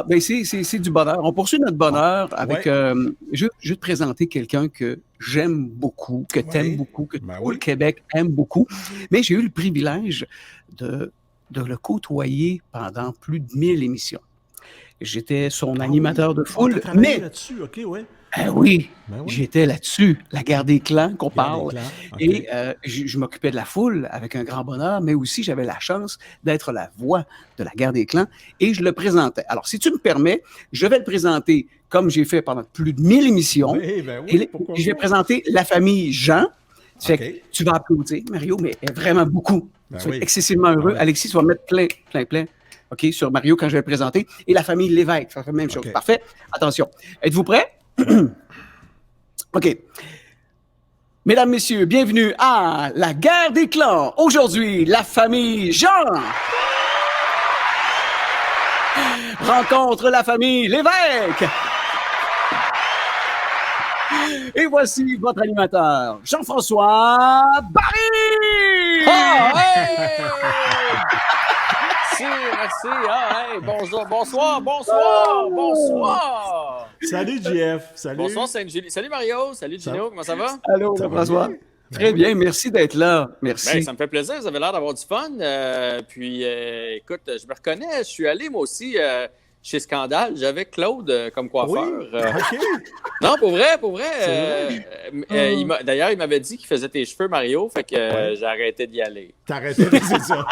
Ben c'est du bonheur. On poursuit notre bonheur avec... je vais te présenter quelqu'un que j'aime beaucoup, que tu aimes beaucoup, que tout le Québec aime beaucoup. Mais j'ai eu le privilège de le côtoyer pendant plus de 1000 émissions. J'étais son animateur de foule, mais... là-dessus, OK, ouais. Oui, j'étais là-dessus, la guerre des clans qu'on parle. Okay. Et je m'occupais de la foule avec un grand bonheur, mais aussi j'avais la chance d'être la voix de la guerre des clans et je le présentais. Alors, si tu me permets, je vais le présenter comme j'ai fait pendant plus de 1000 émissions. Oui, et je vais présenter la famille Jean, Fait que tu vas applaudir, Mario, mais vraiment beaucoup. Ben tu vas oui. être excessivement heureux. Oui. Alexis, tu vas mettre plein, OK, sur Mario quand je vais le présenter. Et la famille Lévesque, ça fait la même chose. OK. Parfait. Attention. Êtes-vous prêts? OK. Mesdames, Messieurs, bienvenue à la guerre des clans. Aujourd'hui, la famille Jean rencontre la famille Lévesque. Et voici votre animateur, Jean-François Barry! Merci. Bonsoir. Salut, JF. Salut. Bonsoir, Sainte-Julie. Salut, Mario. Salut, Gino. Comment ça va? Allô, Jean-François. Très bien, merci d'être là. Merci. Ben, ça me fait plaisir. Vous avez l'air d'avoir du fun. Écoute, je me reconnais. Je suis allé, moi aussi, chez Scandale. J'avais Claude comme coiffeur. Oui. OK. Non, pour vrai. D'ailleurs, il m'avait dit qu'il faisait tes cheveux, Mario. Fait que j'ai arrêté d'y aller. T'as arrêté de dire ça.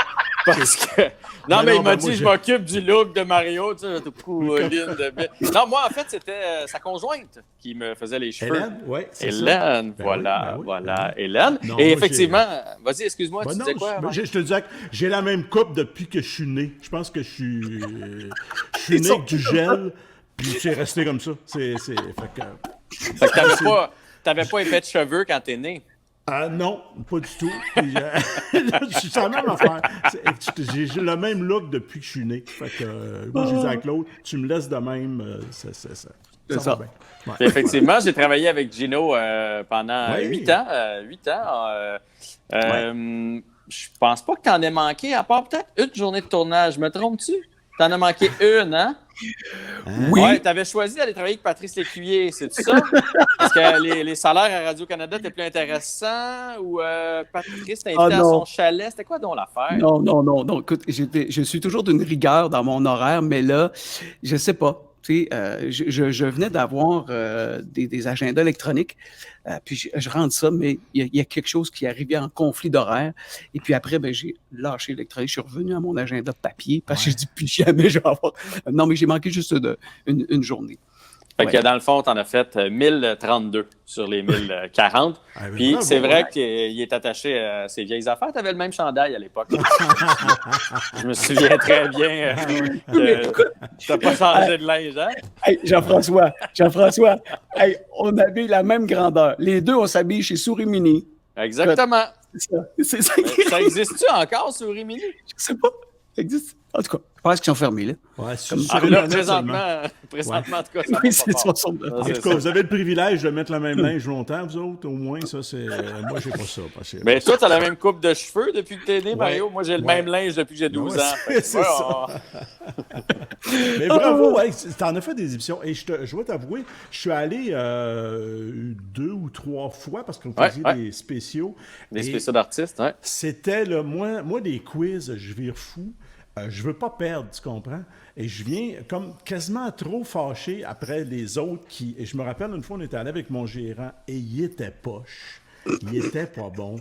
Parce que... Non, mais il m'a dit, je m'occupe du look de Mario, tu sais, tout couline de... Non, moi, en fait, c'était sa conjointe qui me faisait les cheveux. Hélène, oui, c'est Hélène, ça. voilà, Ben oui. Hélène. Non, et moi, effectivement, vas-y, excuse-moi, Ben tu non, disais quoi? je te disais que j'ai la même coupe depuis que je suis né. Je pense que je suis né avec du gel, puis c'est resté comme ça. Fait que T'avais pas épais de cheveux quand t'es né. non, pas du tout. Puis, c'est la même affaire. J'ai le même look depuis que je suis né. Fait que moi, je disais à Claude, tu me laisses de même, ça va bien. Ouais. Puis effectivement, j'ai travaillé avec Gino pendant Oui. 8 ans. 8 ans. Je pense pas que t'en aies manqué, à part peut-être une journée de tournage. Me trompes-tu? T'en as manqué une, hein? Oui. Ouais, t'avais choisi d'aller travailler avec Patrice Lécuyer, c'est ça? Parce que les salaires à Radio-Canada étaient plus intéressants ou Patrice t'a invité à son chalet? C'était quoi donc l'affaire? Non. Écoute, je suis toujours d'une rigueur dans mon horaire, mais là, je sais pas. Tu sais, je venais d'avoir des agendas électroniques, puis je rentre ça, mais il y a quelque chose qui arrivait en conflit d'horaire. Et puis après, ben, j'ai lâché l'électronique. Je suis revenu à mon agenda papier parce que j'ai dit, plus jamais je vais avoir. Non, mais j'ai manqué juste une journée. Fait que dans le fond, t'en as fait 1032 sur les 1040. Puis bravo, c'est vrai qu'il est attaché à ses vieilles affaires. T'avais le même chandail à l'époque. Je me souviens très bien que t'as pas changé de linge, hein? Hey, Jean-François, hey, on avait la même grandeur. Les deux, on s'habille chez Souris Mini. Exactement. C'est ça qui Ça existe-tu encore, Souris Mini? Je sais pas. Ça existe. En tout cas, je pense qu'ils sont fermés, là. Ouais, Là, présentement, en tout cas, ça va Oui, pas c'est fort. 69. En tout cas, vous avez le privilège de mettre le même linge longtemps, vous autres, au moins, ça, c'est... moi, j'ai pas ça. Parce que... Mais toi, t'as la même coupe de cheveux depuis que t'es né, Mario. Moi, j'ai le Ouais. même linge depuis que j'ai 12 ans. c'est ça. Mais bravo, ouais, t'en as fait des émissions. Et je dois t'avouer, je suis allé 2 ou 3 fois parce qu'on faisait des spéciaux. Des spéciaux d'artistes, ouais. C'était, là, moi, des quiz, je vire fou. Je veux pas perdre, tu comprends? Et je viens comme quasiment trop fâché après les autres qui... Et je me rappelle, une fois, on était allé avec mon gérant et il était poche. Il était pas bon.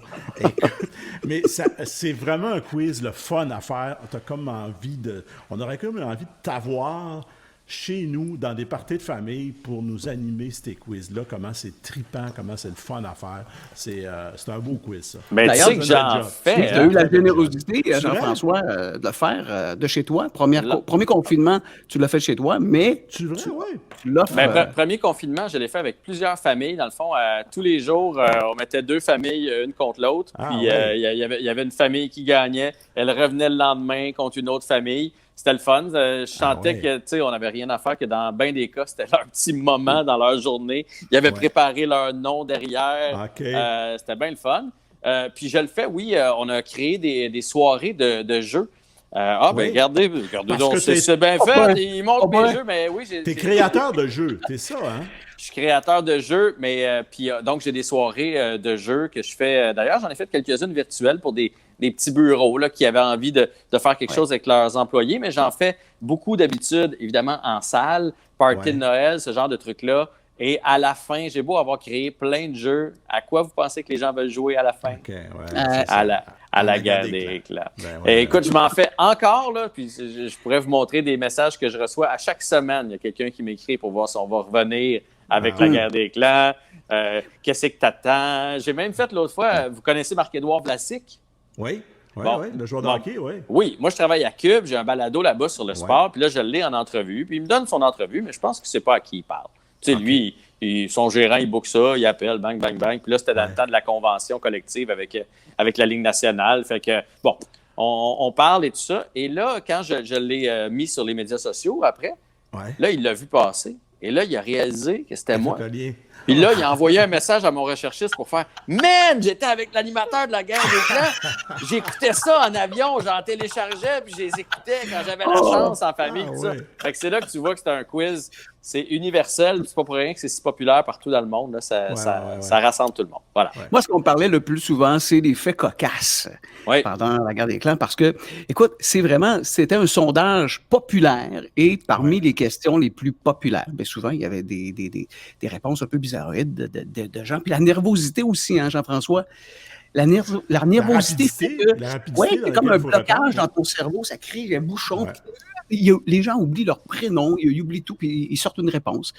Mais c'est vraiment un quiz, le fun à faire. On aurait comme envie de t'avoir chez nous, dans des parties de famille, pour nous animer ces quiz-là. Comment c'est trippant, comment c'est le fun à faire. C'est un beau quiz, ça. Mais tu sais que j'en fais. Tu as eu la générosité, Jean-François, de le faire de chez toi. Premier confinement, tu l'as fait chez toi, mais Tu veux, ouais. tu l'offres. Premier confinement, je l'ai fait avec plusieurs familles. Dans le fond, tous les jours, on mettait 2 familles une contre l'autre. Ah, puis ouais. il y avait une famille qui gagnait. Elle revenait le lendemain contre une autre famille. C'était le fun. Je sentais que, tu sais, on n'avait rien à faire, que dans bien des cas, c'était leur petit moment dans leur journée. Ils avaient préparé leur nom derrière. OK. C'était bien le fun. Puis je le fais, oui, on a créé des soirées de jeux. Regardez donc, c'est bien fait. Ils montrent mes jeux, mais oui. T'es créateur de jeux, t'es ça, hein? Je suis créateur de jeux, mais donc j'ai des soirées de jeux que je fais. D'ailleurs, j'en ai fait quelques-unes virtuelles pour des petits bureaux là, qui avaient envie de faire quelque chose avec leurs employés, mais j'en fais beaucoup d'habitude, évidemment, en salle, party de Noël, ce genre de trucs-là. Et à la fin, j'ai beau avoir créé plein de jeux, à quoi vous pensez que les gens veulent jouer à la fin? À la guerre des clans. Écoute, je m'en fais encore, là, puis je pourrais vous montrer des messages que je reçois à chaque semaine. Il y a quelqu'un qui m'écrit pour voir si on va revenir avec la guerre des clans. Qu'est-ce que t'attends? J'ai même fait l'autre fois, vous connaissez Marc-Édouard Vlasic? Oui, Bon. le joueur de hockey, oui. Oui, moi je travaille à Cube, j'ai un balado là-bas sur le sport, puis là je l'ai en entrevue, puis il me donne son entrevue, mais je pense que c'est pas à qui il parle. Tu sais, lui, son gérant, il book ça, il appelle, bang, bang, bang, puis là c'était dans le temps de la convention collective avec la Ligue nationale, fait que, bon, on parle et tout ça, et là, quand je l'ai mis sur les médias sociaux après, là, il l'a vu passer, et là, il a réalisé que c'était moi. Puis là, il a envoyé un message à mon recherchiste pour faire « Man, j'étais avec l'animateur de la guerre des clans. J'écoutais ça en avion, j'en téléchargeais, puis je les écoutais quand j'avais la chance en famille. » tout ça. Fait que c'est là que tu vois que c'est un quiz. C'est universel, c'est pas pour rien que c'est si populaire partout dans le monde. Là, ça rassemble tout le monde. Voilà. Moi, ce qu'on parlait le plus souvent, c'est des faits cocasses pendant la guerre des clans, parce que, écoute, c'était un sondage populaire et parmi les questions les plus populaires, bien souvent, il y avait des réponses un peu bizarroïdes de gens. Puis la nervosité aussi, hein, Jean-François. La nervosité fait que c'est comme un blocage dans ton cerveau, ça crée un bouchon. Les gens oublient leur prénom, ils oublient tout, puis ils sortent une réponse.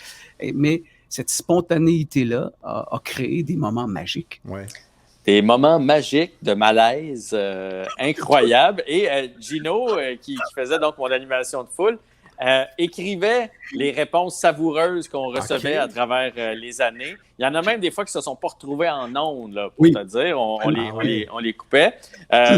Mais cette spontanéité-là a créé des moments magiques. Des moments magiques de malaise incroyables. Et Gino, qui faisait donc mon animation de foule, écrivait les réponses savoureuses qu'on recevait à travers les années. Il y en a même des fois qui se sont pas retrouvés en ondes, là, pour te dire. On les coupait.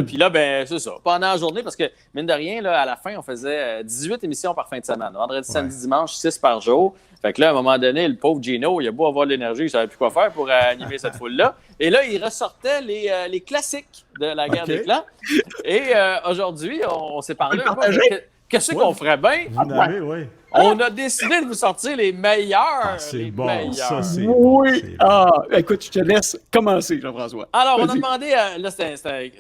Puis là, ben c'est ça. Pendant la journée, parce que, mine de rien, là, à la fin, on faisait 18 émissions par fin de semaine. Vendredi, samedi, dimanche, 6 par jour. Fait que là, à un moment donné, le pauvre Gino, il a beau avoir de l'énergie, il savait plus quoi faire pour animer cette foule-là. Et là, il ressortait les classiques de la guerre des clans. Et aujourd'hui, on s'est parlé un peu. Qu'est-ce qu'on ferait bien? On a décidé de vous sortir les meilleurs. C'est bon, meilleurs. ça, c'est Écoute, je te laisse commencer, Jean-François. Alors, on a demandé, là,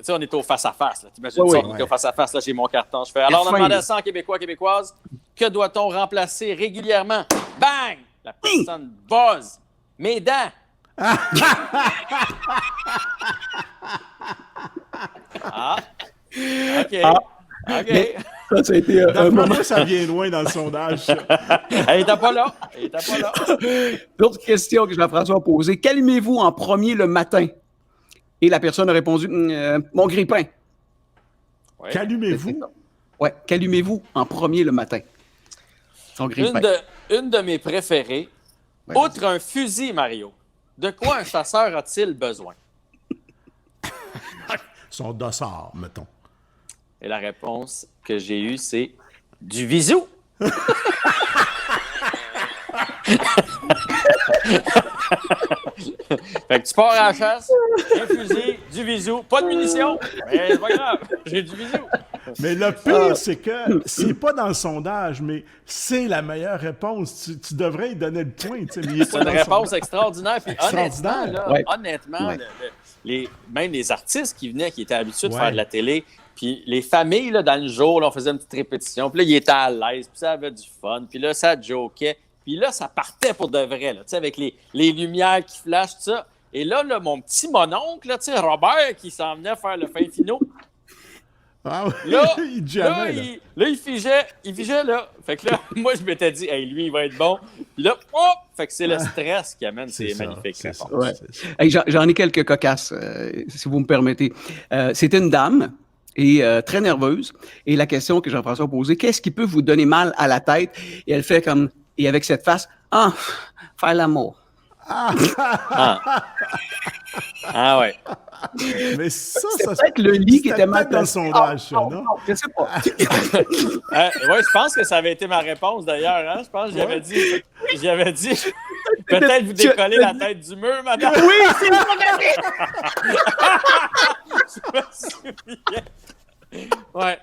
on est au face-à-face. T'imagines ça, on est au face-à-face, là, j'ai mon carton, je fais. Alors, on a demandé à 100 Québécois, Québécoises, que doit-on remplacer régulièrement? Bang! La personne buzz. Mes dents. OK. Mais, ça a été un moment. Ça vient loin dans le sondage. Elle n'était pas là. L'autre question que Jean-François a posée, qu'allumez-vous en premier le matin? Et la personne a répondu, mon grille-pain. Qu'allumez-vous? Oui, qu'allumez-vous en premier le matin? Son grille-pain. Une de mes préférées, outre un fusil, Mario, de quoi un chasseur a-t-il besoin? Son dossard, mettons. Et la réponse que j'ai eue, c'est du visou. Fait que tu pars à la chasse, un fusil, du visou, pas de munitions, mais c'est pas grave, j'ai du visou. Mais le pire, c'est que c'est pas dans le sondage, mais c'est la meilleure réponse. Tu devrais y donner le point. C'est une réponse extraordinaire. Puis honnêtement, même les artistes qui venaient, qui étaient habitués de faire de la télé, puis les familles, là, dans le jour, là, on faisait une petite répétition. Puis là, ils étaient à l'aise, puis ça avait du fun. Puis là, ça jokait. Puis là, ça partait pour de vrai, là, avec les lumières qui flashent, tout ça. Et là, mon petit mononcle, là, Robert, qui s'en venait faire le fin finaux. Ah oui, là, il figeait, là. Fait que là, moi, je m'étais dit, hey, lui, il va être bon. Puis là, hop! Fait que c'est le stress qui amène ces magnifiques réponses. Hey, j'en ai quelques cocasses, si vous me permettez. C'était une dame, et très nerveuse. Et la question que Jean-François a posée, qu'est-ce qui peut vous donner mal à la tête? Et elle fait comme, et avec cette face, faire l'amour. Ouais. Mais ça c'est peut-être le lit qui était mal dans le sondage, non? Je sais pas. Je pense que ça avait été ma réponse d'ailleurs. Hein? Je pense que j'avais dit peut-être vous décoller la tête du mur, madame. Oui, c'est ça. Je me souviens. Ouais.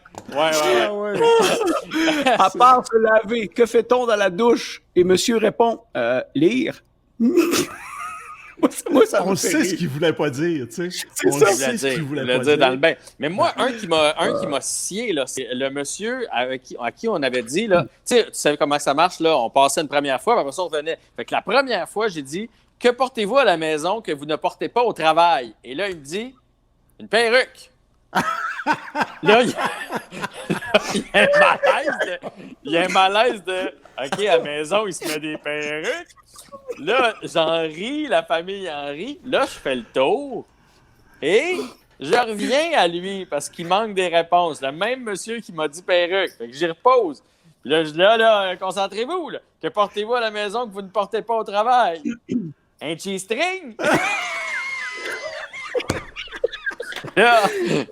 À part se laver, que fait-on dans la douche? Et monsieur répond, lire. Moi, ça on sait ce qu'il voulait pas dire, tu sais. On sait ce qu'il voulait pas dire dans le bain. Mais moi, un qui m'a scié, là, c'est le monsieur à qui on avait dit, là, tu sais comment ça marche, là, on passait une première fois, puis après ça, on revenait. Fait que la première fois, j'ai dit, que portez-vous à la maison que vous ne portez pas au travail? Et là, il me dit, une perruque. Là, il y a un malaise de OK, à la maison, il se met des perruques. Là, j'en ris, la famille en rit. Là, je fais le tour. Et je reviens à lui parce qu'il manque des réponses. Le même monsieur qui m'a dit perruque. Fait que j'y repose. Puis là, je dis là, concentrez-vous. Là. Que portez-vous à la maison que vous ne portez pas au travail? Un cheese string?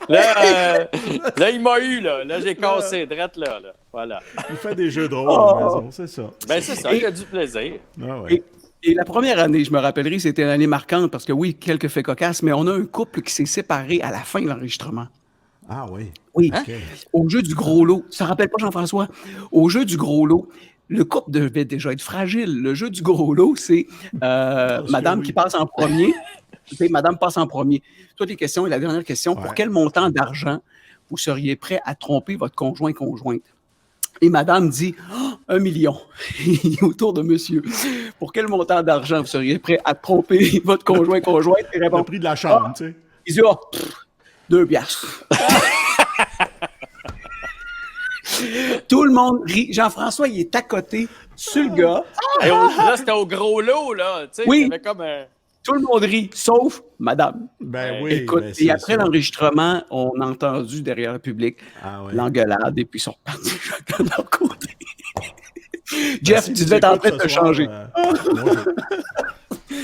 Là, il m'a eu, là. Là, j'ai cassé, drette là. Voilà. Il fait des jeux de rôle à la maison, c'est ça. Ben, c'est ça, il a du plaisir. Ah ouais. Et la première année, je me rappellerai, c'était une année marquante parce que oui, quelques faits cocasses, mais on a un couple qui s'est séparé à la fin de l'enregistrement. Ah oui. Oui, OK. au jeu du gros lot. Ça ne rappelle pas Jean-François? Au jeu du gros lot, le couple devait déjà être fragile. Le jeu du gros lot, c'est madame oui. qui passe en premier. Et madame passe en premier. Toutes les questions. Et la dernière question, Ouais. pour quel montant d'argent vous seriez prêt à tromper votre conjointe? Et madame dit 1 million. Il est autour de monsieur. Pour quel montant d'argent vous seriez prêt à tromper votre conjointe? Il Le répond, prix de la chambre, tu sais. il dit 2 piastres. Tout le monde rit. Jean-François, il est à côté sur le gars. Et là, c'était au gros lot, là. Tu sais, Oui. il y avait comme Tout le monde rit, sauf madame. Ben oui. Écoute, ben, et c'est après ça. l'enregistrement, on a entendu derrière le public Ah ouais. l'engueulade et puis ils sont repartis chacun de leur côté. Jeff, Si tu devais être en train de écoutes te ce soir, changer. bonjour.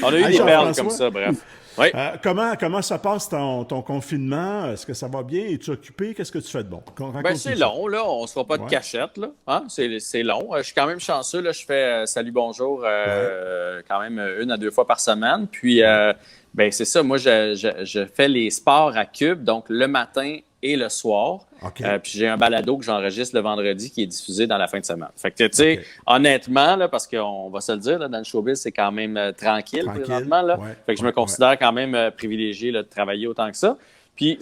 On a eu Hey, des perles Jean-François. comme ça, bref. Oui. Comment ça passe ton confinement? Est-ce que ça va bien? Es-tu occupé? Qu'est-ce que tu fais de bon? Ben, c'est long, là. On se fera pas de Ouais. cachette, là. Hein? C'est long. Je suis quand même chanceux, là. Je fais salut, bonjour quand même 1 à 2 fois par semaine. Puis, ben, c'est ça. Moi, je fais les sports à Cube, donc le matin et le soir. OK. Puis j'ai un balado que j'enregistre le vendredi qui est diffusé dans la fin de semaine. Fait que, tu sais, OK. honnêtement, là, parce qu'on va se le dire, là, dans le showbiz, c'est quand même tranquille présentement. Là. Ouais. Fait que je me Ouais, considère quand même privilégié là, de travailler autant que ça. Puis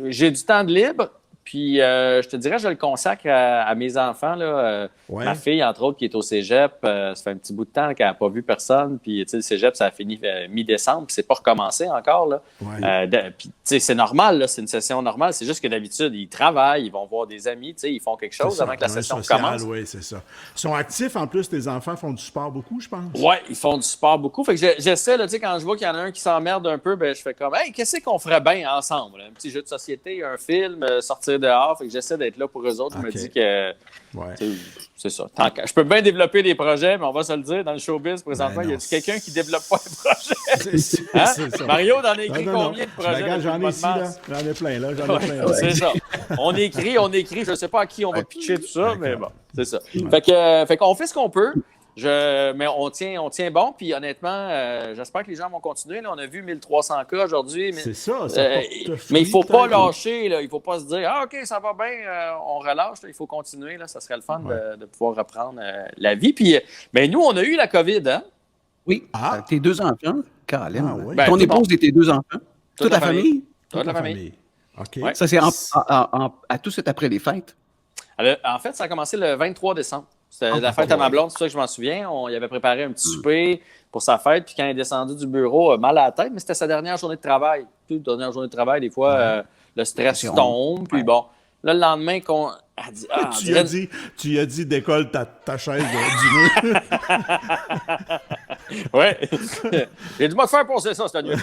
j'ai du temps de libre. Puis je te dirais, je le consacre à mes enfants. Là, Ouais. Ma fille, entre autres, qui est au cégep, ça fait un petit bout de temps qu'elle n'a pas vu personne. Puis tu sais, le cégep, ça a fini mi-décembre. Puis c'est pas recommencé encore. Là. Ouais. Puis tu sais, c'est normal. Là, c'est une session normale. C'est juste que d'habitude, ils travaillent, ils vont voir des amis. Tu sais, ils font quelque chose C'est ça, avant que la un session social, commence. Oui, c'est ça. Ils sont actifs. En plus, tes enfants font du sport beaucoup, je pense. Ouais, ils font du sport beaucoup. Fait que j'essaie, là, tu sais, quand je vois qu'il y en a un qui s'emmerde un peu, ben, je fais comme, hey, qu'est-ce qu'on ferait bien ensemble? Un petit jeu de société, un film, sortir dehors. Fait que j'essaie d'être là pour eux autres. Je me OK. dis que, Ouais. tu sais, c'est ça. Je peux bien développer des projets, mais on va se le dire, dans le showbiz, présentement, Ben il y a non, quelqu'un qui développe pas un projet. C'est Hein? c'est ça. Mario, t'en as écrit Non, non, non. combien de projets? Ben, regarde, depuis j'en le ai mois de ici, là. mars? J'en ai plein, là. J'en ai plein. là. C'est ça. On écrit. Je sais pas à qui on va pitcher tout ça, mais bon, c'est ça. Ouais. Fait qu'on fait ce qu'on peut. Mais on tient bon, puis honnêtement, j'espère que les gens vont continuer. Là, on a vu 1300 cas aujourd'hui. C'est ça. Ça porte Mais il ne faut fruit, pas peut-être. lâcher. Là. Il ne faut pas se dire « Ah, OK, ça va bien, on relâche. » Il faut continuer. Là. Ça serait le fun de pouvoir reprendre la vie. Puis, ben, nous, on a eu la COVID. Hein? Oui, Ah. tes 2 enfants, Caroline. Ah oui. Ben, Ton tout épouse bon. et tes 2 enfants. Toute la famille. Toute la famille. OK. Ouais. Ça, c'est à tout de suite après les fêtes. Alors, en fait, ça a commencé le 23 décembre. C'était la fête à ma blonde, c'est ça que je m'en souviens. On y avait préparé un petit souper pour sa fête. Puis quand il est descendu du bureau, mal à la tête, mais c'était sa dernière journée de travail. Puis, dernière journée de travail, des fois, le stress C'est tombe. Puis bon, là, le lendemain, elle dit, ah, Tu lui as dit décolle ta chaise du mur. Ouais. J'ai dû me faire passer ça cette nuit.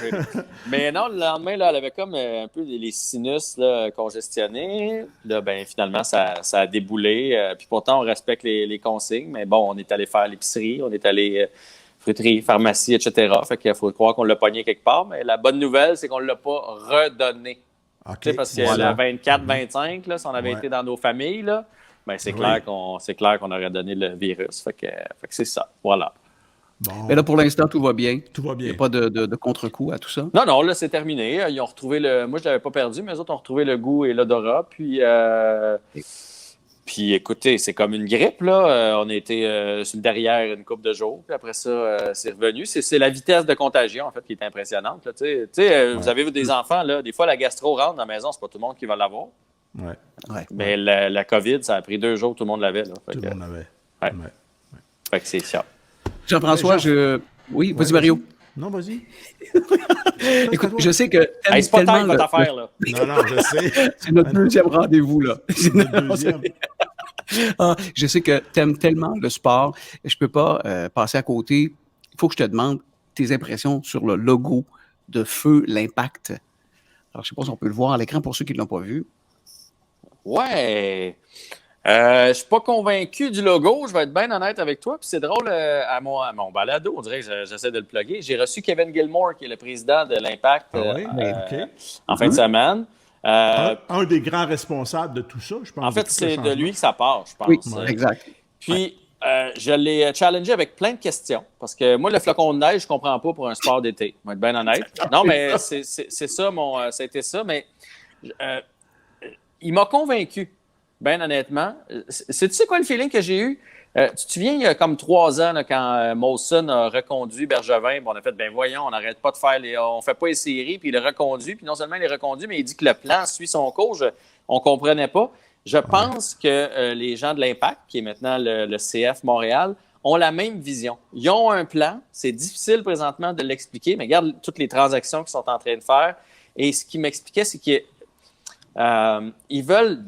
Mais non, le lendemain, là, elle avait comme un peu les sinus là, congestionnés. Là, ben, finalement, ça a déboulé. Puis pourtant, on respecte les consignes. Mais bon, on est allé faire l'épicerie, on est allé fruiterie, pharmacie, etc. Fait qu'il faut croire qu'on l'a pogné quelque part. Mais la bonne nouvelle, c'est qu'on ne l'a pas redonné. OK. Tu sais, parce que Voilà. la 24-25, là, si on avait Ouais. été dans nos familles, là, ben, c'est Oui. clair qu'on aurait donné le virus. Fait que c'est ça. Voilà. Bon, Mais là, pour l'instant, tout va bien. tout va Il n'y bien. a pas de contre-coup à tout ça. Non, là, c'est terminé. Ils ont retrouvé moi, je l'avais pas perdu, mais eux autres ont retrouvé le goût et l'odorat. Puis écoutez, c'est comme une grippe, là. On a été sur le derrière une couple de jours, puis après ça, c'est revenu. C'est la vitesse de contagion, en fait, qui est impressionnante, là. Tu sais, vous avez vu des enfants, là, des fois, la gastro rentre dans la maison, c'est pas tout le monde qui va l'avoir. Ouais. Ouais. Mais la COVID, ça a pris 2 jours, tout le monde l'avait, là. Fait Tout que, le monde avait. Ouais. Ouais. fait que c'est ça. Jean-François, Oui, vas-y, Ouais, Mario. Non, vas-y. Écoute, je sais que t'aimes Hey, c'est pas tellement tard, votre affaire, là. Non, je sais. C'est notre deuxième rendez-vous, là. Le deuxième. Je sais que tu aimes tellement le sport. Je peux pas passer à côté. Il faut que je te demande tes impressions sur le logo de Feu l'Impact. Alors, je ne sais pas si on peut le voir à l'écran pour ceux qui ne l'ont pas vu. Ouais. Je suis pas convaincu du logo, je vais être bien honnête avec toi. Puis c'est drôle, à mon balado, on dirait que j'essaie de le plugger. J'ai reçu Kevin Gilmore, qui est le président de l'Impact, en fin de semaine. Un des grands responsables de tout ça, je pense. En fait, c'est de lui que ça part, je pense. Oui, exact. Puis, je l'ai challengé avec plein de questions. Parce que moi, le flocon de neige, je comprends pas pour un sport d'été. Je vais être bien honnête. Non, mais c'est ça, ça a été ça. Mais il m'a convaincu, bien honnêtement. Tu sais quoi le feeling que j'ai eu? Tu te souviens, il y a comme 3 ans, là, quand Molson a reconduit Bergevin, on a fait, ben voyons, on n'arrête pas de faire on fait pas les séries, puis il a reconduit, puis non seulement il a reconduit, mais il dit que le plan suit son cours. On comprenait pas. Je pense que les gens de l'Impact, qui est maintenant le CF Montréal, ont la même vision. Ils ont un plan. C'est difficile présentement de l'expliquer, mais regarde toutes les transactions qu'ils sont en train de faire. Et ce qu'il m'expliquait, c'est qu'ils veulent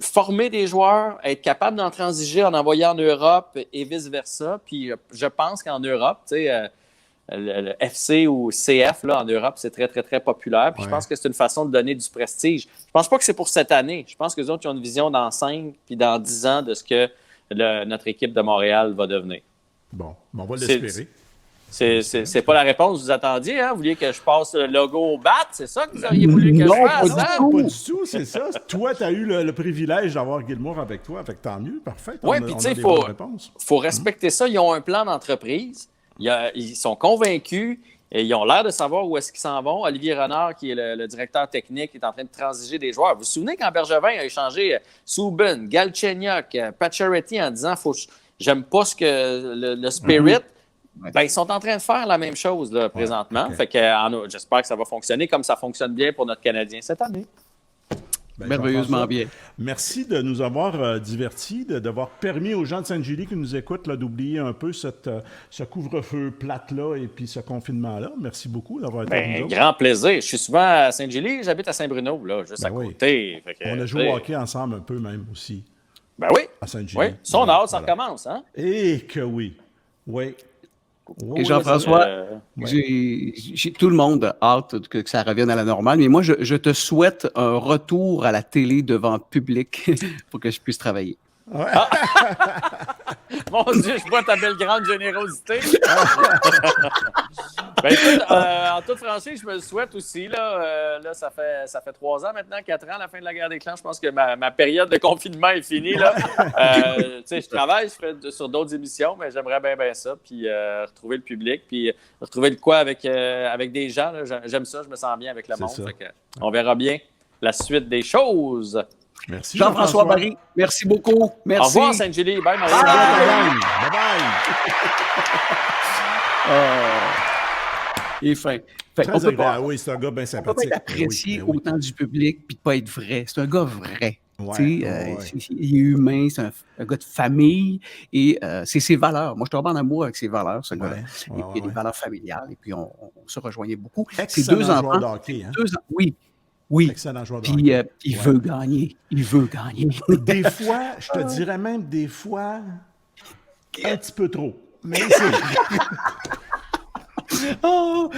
former des joueurs, être capables d'en transiger en envoyant en Europe et vice-versa. Puis je pense qu'en Europe, tu sais, le FC ou CF, là, en Europe, c'est très, très, très populaire. Puis je pense que c'est une façon de donner du prestige. Je pense pas que c'est pour cette année. Je pense que les autres ils ont une vision dans 5 puis dans 10 ans de ce que notre équipe de Montréal va devenir. Bon, on va l'espérer. C'est pas la réponse que vous attendiez, hein? Vous vouliez que je passe le logo au bat? C'est ça que vous auriez voulu que je fasse? Pas du tout, c'est ça. Toi, tu as eu le privilège d'avoir Gilmour avec toi, fait que tant mieux, parfait. Oui, puis tu sais, il faut respecter ça. Ils ont un plan d'entreprise. Ils sont convaincus. Et ils ont l'air de savoir où est-ce qu'ils s'en vont. Olivier Renard, qui est le directeur technique, est en train de transiger des joueurs. Vous vous souvenez quand Bergevin a échangé Subban, Galchenyuk, Pacioretty en disant j'aime pas ce que le spirit. Ben, ils sont en train de faire la même chose là, présentement. Fait que j'espère que ça va fonctionner comme ça fonctionne bien pour notre Canadien cette année. Ben, merveilleusement bien. Merci de nous avoir divertis, d'avoir permis aux gens de Sainte-Julie qui nous écoutent là, d'oublier un peu ce couvre-feu plate-là et puis ce confinement-là. Merci beaucoup d'avoir été avec nous. Grand plaisir. Je suis souvent à Sainte-Julie, j'habite à Saint-Bruno, là, juste à côté. Fait que, on a joué au hockey ensemble un peu même aussi. Ben oui. À Sainte-Julie. Oui. Son âge, ça recommence, hein? Et que oui. Oui. Et Jean-François, j'ai tout le monde a hâte que ça revienne à la normale, mais moi, je te souhaite un retour à la télé devant public pour que je puisse travailler. Ouais. Mon Dieu, je vois ta belle grande générosité. Ben, écoute, en toute franchise, je me le souhaite aussi. Là, ça fait 3 ans maintenant, 4 ans, à la fin de la guerre des clans. Je pense que ma période de confinement est finie. Là. Je travaille, je fais sur d'autres émissions, mais j'aimerais bien ça. Puis retrouver le public, puis retrouver le quoi avec des gens. Là. J'aime ça, je me sens bien avec le monde. Fait que, on verra bien la suite des choses. Merci Jean-François Barry, merci beaucoup. Merci. Au revoir, Sainte-Julie. Bye, Marie. Bye-bye. Il est fin. On peut pas, oui, c'est un gars bien sympathique. On peut pas être apprécié autant du public puis pas être vrai. C'est un gars vrai. Il est humain, c'est un gars de famille et c'est ses valeurs. Moi, je tombe en amour avec ses valeurs, ce gars-là. Il y a des valeurs familiales et puis on se rejoignait beaucoup. Excellent c'est 2 enfants. Joueur de hockey, hein? 2 ans, oui. Excellent joueur de hockey. Puis il veut gagner. Il veut gagner. Des fois, je te dirais même des fois, un petit peu trop. Mais c'est... oh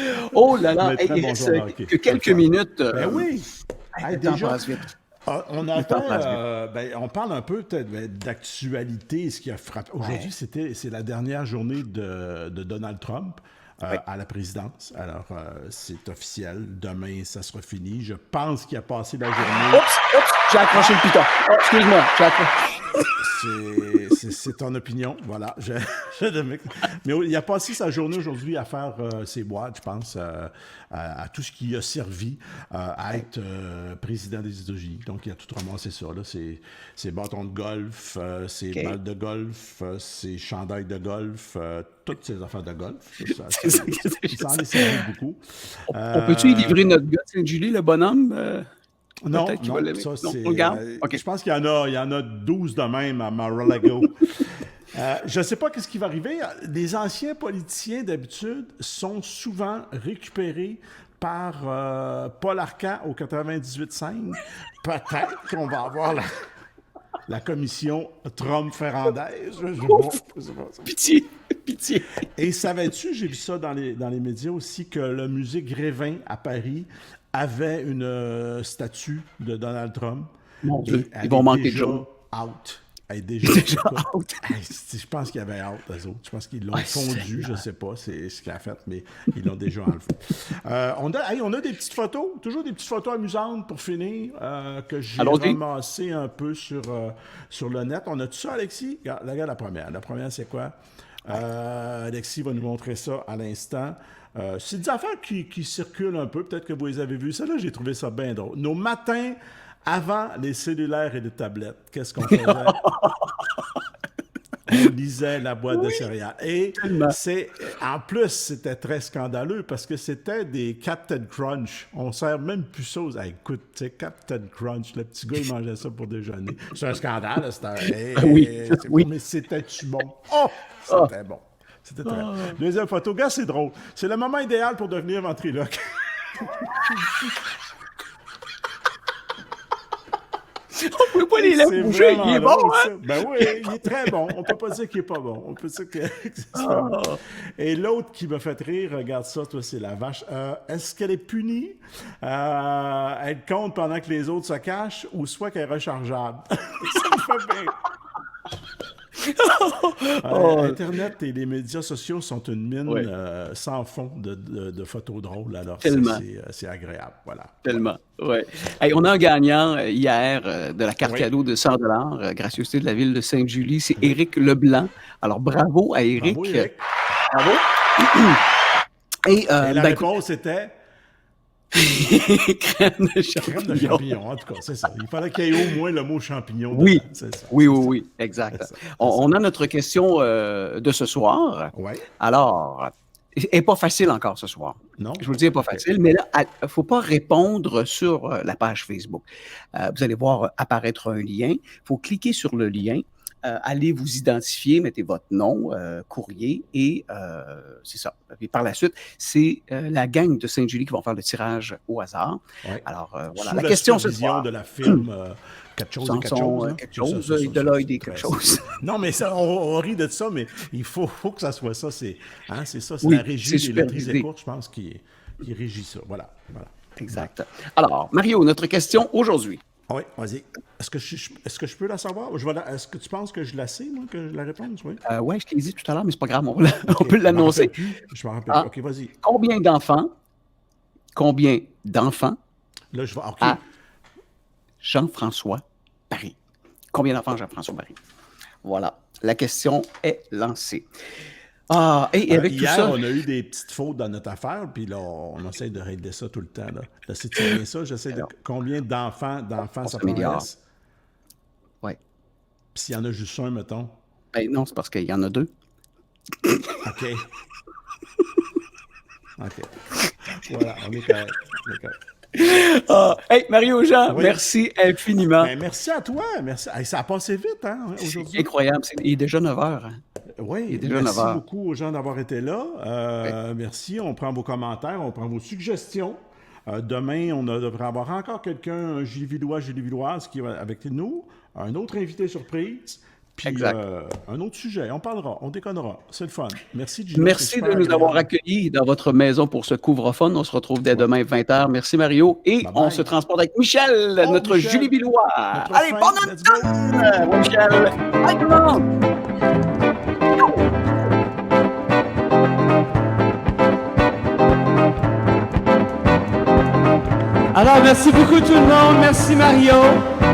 là là, il reste que quelques minutes. Ben oui. Déjà, vite. On parle un peu d'actualité, ce qui a frappé. Aujourd'hui, c'est la dernière journée de Donald Trump à la présidence. Alors, c'est officiel. Demain, ça sera fini. Je pense qu'il a passé la journée... Oups, j'ai accroché le piton. Oh, excuse-moi, j'ai accroché. C'est ton opinion, voilà. Mais il a passé sa journée aujourd'hui à faire ses boîtes, je pense, à tout ce qui a servi à être président des États-Unis. Donc, il a tout ramassé ça. Là. Ses bâtons de golf, ses balles de golf, ses chandails de golf, toutes ses affaires de golf. Ça en est servi beaucoup. On peut-tu y livrer notre gars de Sainte-Julie, le bonhomme? Non, ça c'est... Je pense qu'il y en a 12 de même à Mar-a-Lago. Je ne sais pas ce qui va arriver. Les anciens politiciens, d'habitude, sont souvent récupérés par Paul Arcand au 98.5. Peut-être qu'on va avoir la commission Trump-Ferrandaise. Pitié. Pitié. Et savais-tu, j'ai vu ça dans les médias aussi, que le musée Grévin à Paris avait une statue de Donald Trump. Mon Et Dieu, elle ils vont est manquer de déjà choses. out. Elle est déjà, Déjà écoute, out. je pense qu'il y avait out, eux autres. Je pense qu'ils l'ont Ouais, fondu, je sais pas, c'est ce qu'il a fait, mais ils l'ont déjà enlevé. On a des petites photos, toujours des petites photos amusantes pour finir, que j'ai Allons-y. ramassées un peu sur le net. On a tout ça, Alexis? Regarde la première. La première, c'est quoi? Alexis va nous montrer ça à l'instant. C'est des affaires qui circulent un peu. Peut-être que vous les avez vues. Celle-là, j'ai trouvé ça bien drôle. Nos matins avant les cellulaires et les tablettes, qu'est-ce qu'on faisait? On lisait la boîte de céréales. Et en plus, c'était très scandaleux parce que c'était des Captain Crunch. On sert même plus ça aux... écoute, tu sais, Captain Crunch, le petit gars, il mangeait ça pour déjeuner. C'est un scandale, c'était... Oui. Mais c'était-tu bon? Oh! C'était bon. C'était très bon. Deuxième photo. Gars, c'est drôle. C'est le moment idéal pour devenir ventriloque. On peut pas les lèvres C'est bouger, il est bon, drôle, hein? ça. Ben oui, il est très bon. On peut pas dire qu'il est pas bon. On peut dire que c'est pas bon. Et l'autre qui m'a fait rire, regarde ça, toi, c'est la vache. Est-ce qu'elle est punie? Elle compte pendant que les autres se cachent ou soit qu'elle est rechargeable? Ça me fait bien. Internet et les médias sociaux sont une mine sans fond de photos drôles. Alors, c'est agréable. Voilà. Tellement, ouais. Hey, on a un gagnant hier de la carte cadeau de 100 $, gracieuseté de la ville de Sainte-Julie. C'est Éric Leblanc. Alors, bravo à Éric. Bravo, Éric. Bravo. Et la réponse était... crème de champignon. Crème de champignon, en tout cas, c'est ça. Il fallait qu'il y ait au moins le mot champignon. Oui, dedans, c'est ça, oui, exact. On a notre question de ce soir. Oui. Alors, elle n'est pas facile encore ce soir. Non? Je vous le dis, elle n'est pas facile, mais là, il ne faut pas répondre sur la page Facebook. Vous allez voir apparaître un lien. Il faut cliquer sur le lien. Allez vous identifier, mettez votre nom, courrier, et c'est ça. Et par la suite, c'est la gang de Sainte-Julie qui vont faire le tirage au hasard. Ouais. Alors, voilà. Sous la question, c'est de la film quelque chose et quelque chose. Quelque chose, et de là, et quelque chose. Non, mais ça, on rit de ça, mais il faut que ça soit ça. C'est ça, c'est la régie des loteries et courses, je pense, qui régit ça. Voilà. Exact. Alors, Mario, notre question aujourd'hui. Oui, vas-y. Est-ce que je peux la savoir? Est-ce que tu penses que je la sais, moi, que la réponse? Oui, je te l'ai dit tout à l'heure, mais c'est pas grave, on peut l'annoncer. Je m'en rappelle plus. OK, vas-y. Combien d'enfants Là, je vais... OK. À Jean-François Barry. Combien d'enfants Jean-François Barry? Voilà. La question est lancée. Et avec hier, tout ça... on a eu des petites fautes dans notre affaire, puis là, on essaie de régler ça tout le temps. Là c'est tiré ça. J'essaie de... Combien d'enfants ça prend? Oui. Puis s'il y en a juste un, mettons? Non, c'est parce qu'il y en a 2. OK. Voilà, on est correct. Hey, Mario-Jean, merci infiniment. Merci à toi. Merci. Ça a passé vite, hein, aujourd'hui. C'est incroyable. Il est déjà 9 h. Hein? Oui, merci beaucoup aux gens d'avoir été là. Merci. On prend vos commentaires, on prend vos suggestions. Demain, on devrait avoir encore quelqu'un, un Gilles-Villoise qui va avec nous, un autre invité surprise. Puis un autre sujet, on parlera, on déconnera. C'est le fun. Merci, Gino. Merci de nous avoir accueillis dans votre maison pour ce couvre-fun. On se retrouve dès demain 20h. Merci, Mario. Et on se transporte avec Michel, notre Julie Villois. Allez, bonne automne! Bon, Michel. Bye, tout le monde! Alors, merci beaucoup tout le monde. Merci Mario.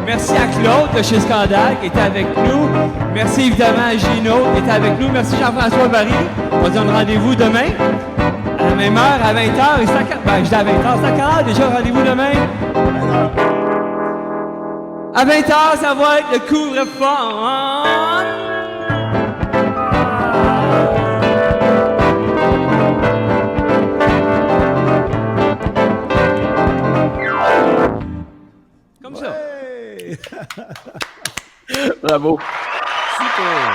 Merci à Claude de chez Scandale qui était avec nous. Merci évidemment à Gino qui était avec nous. Merci Jean-François Barry. On se donne rendez-vous demain à la même heure, à 20h. Et je dis à 20h, c'est à quelle heure déjà rendez-vous demain? À 20h, ça va être le couvre-feu. Comme ça. Bravo. Super.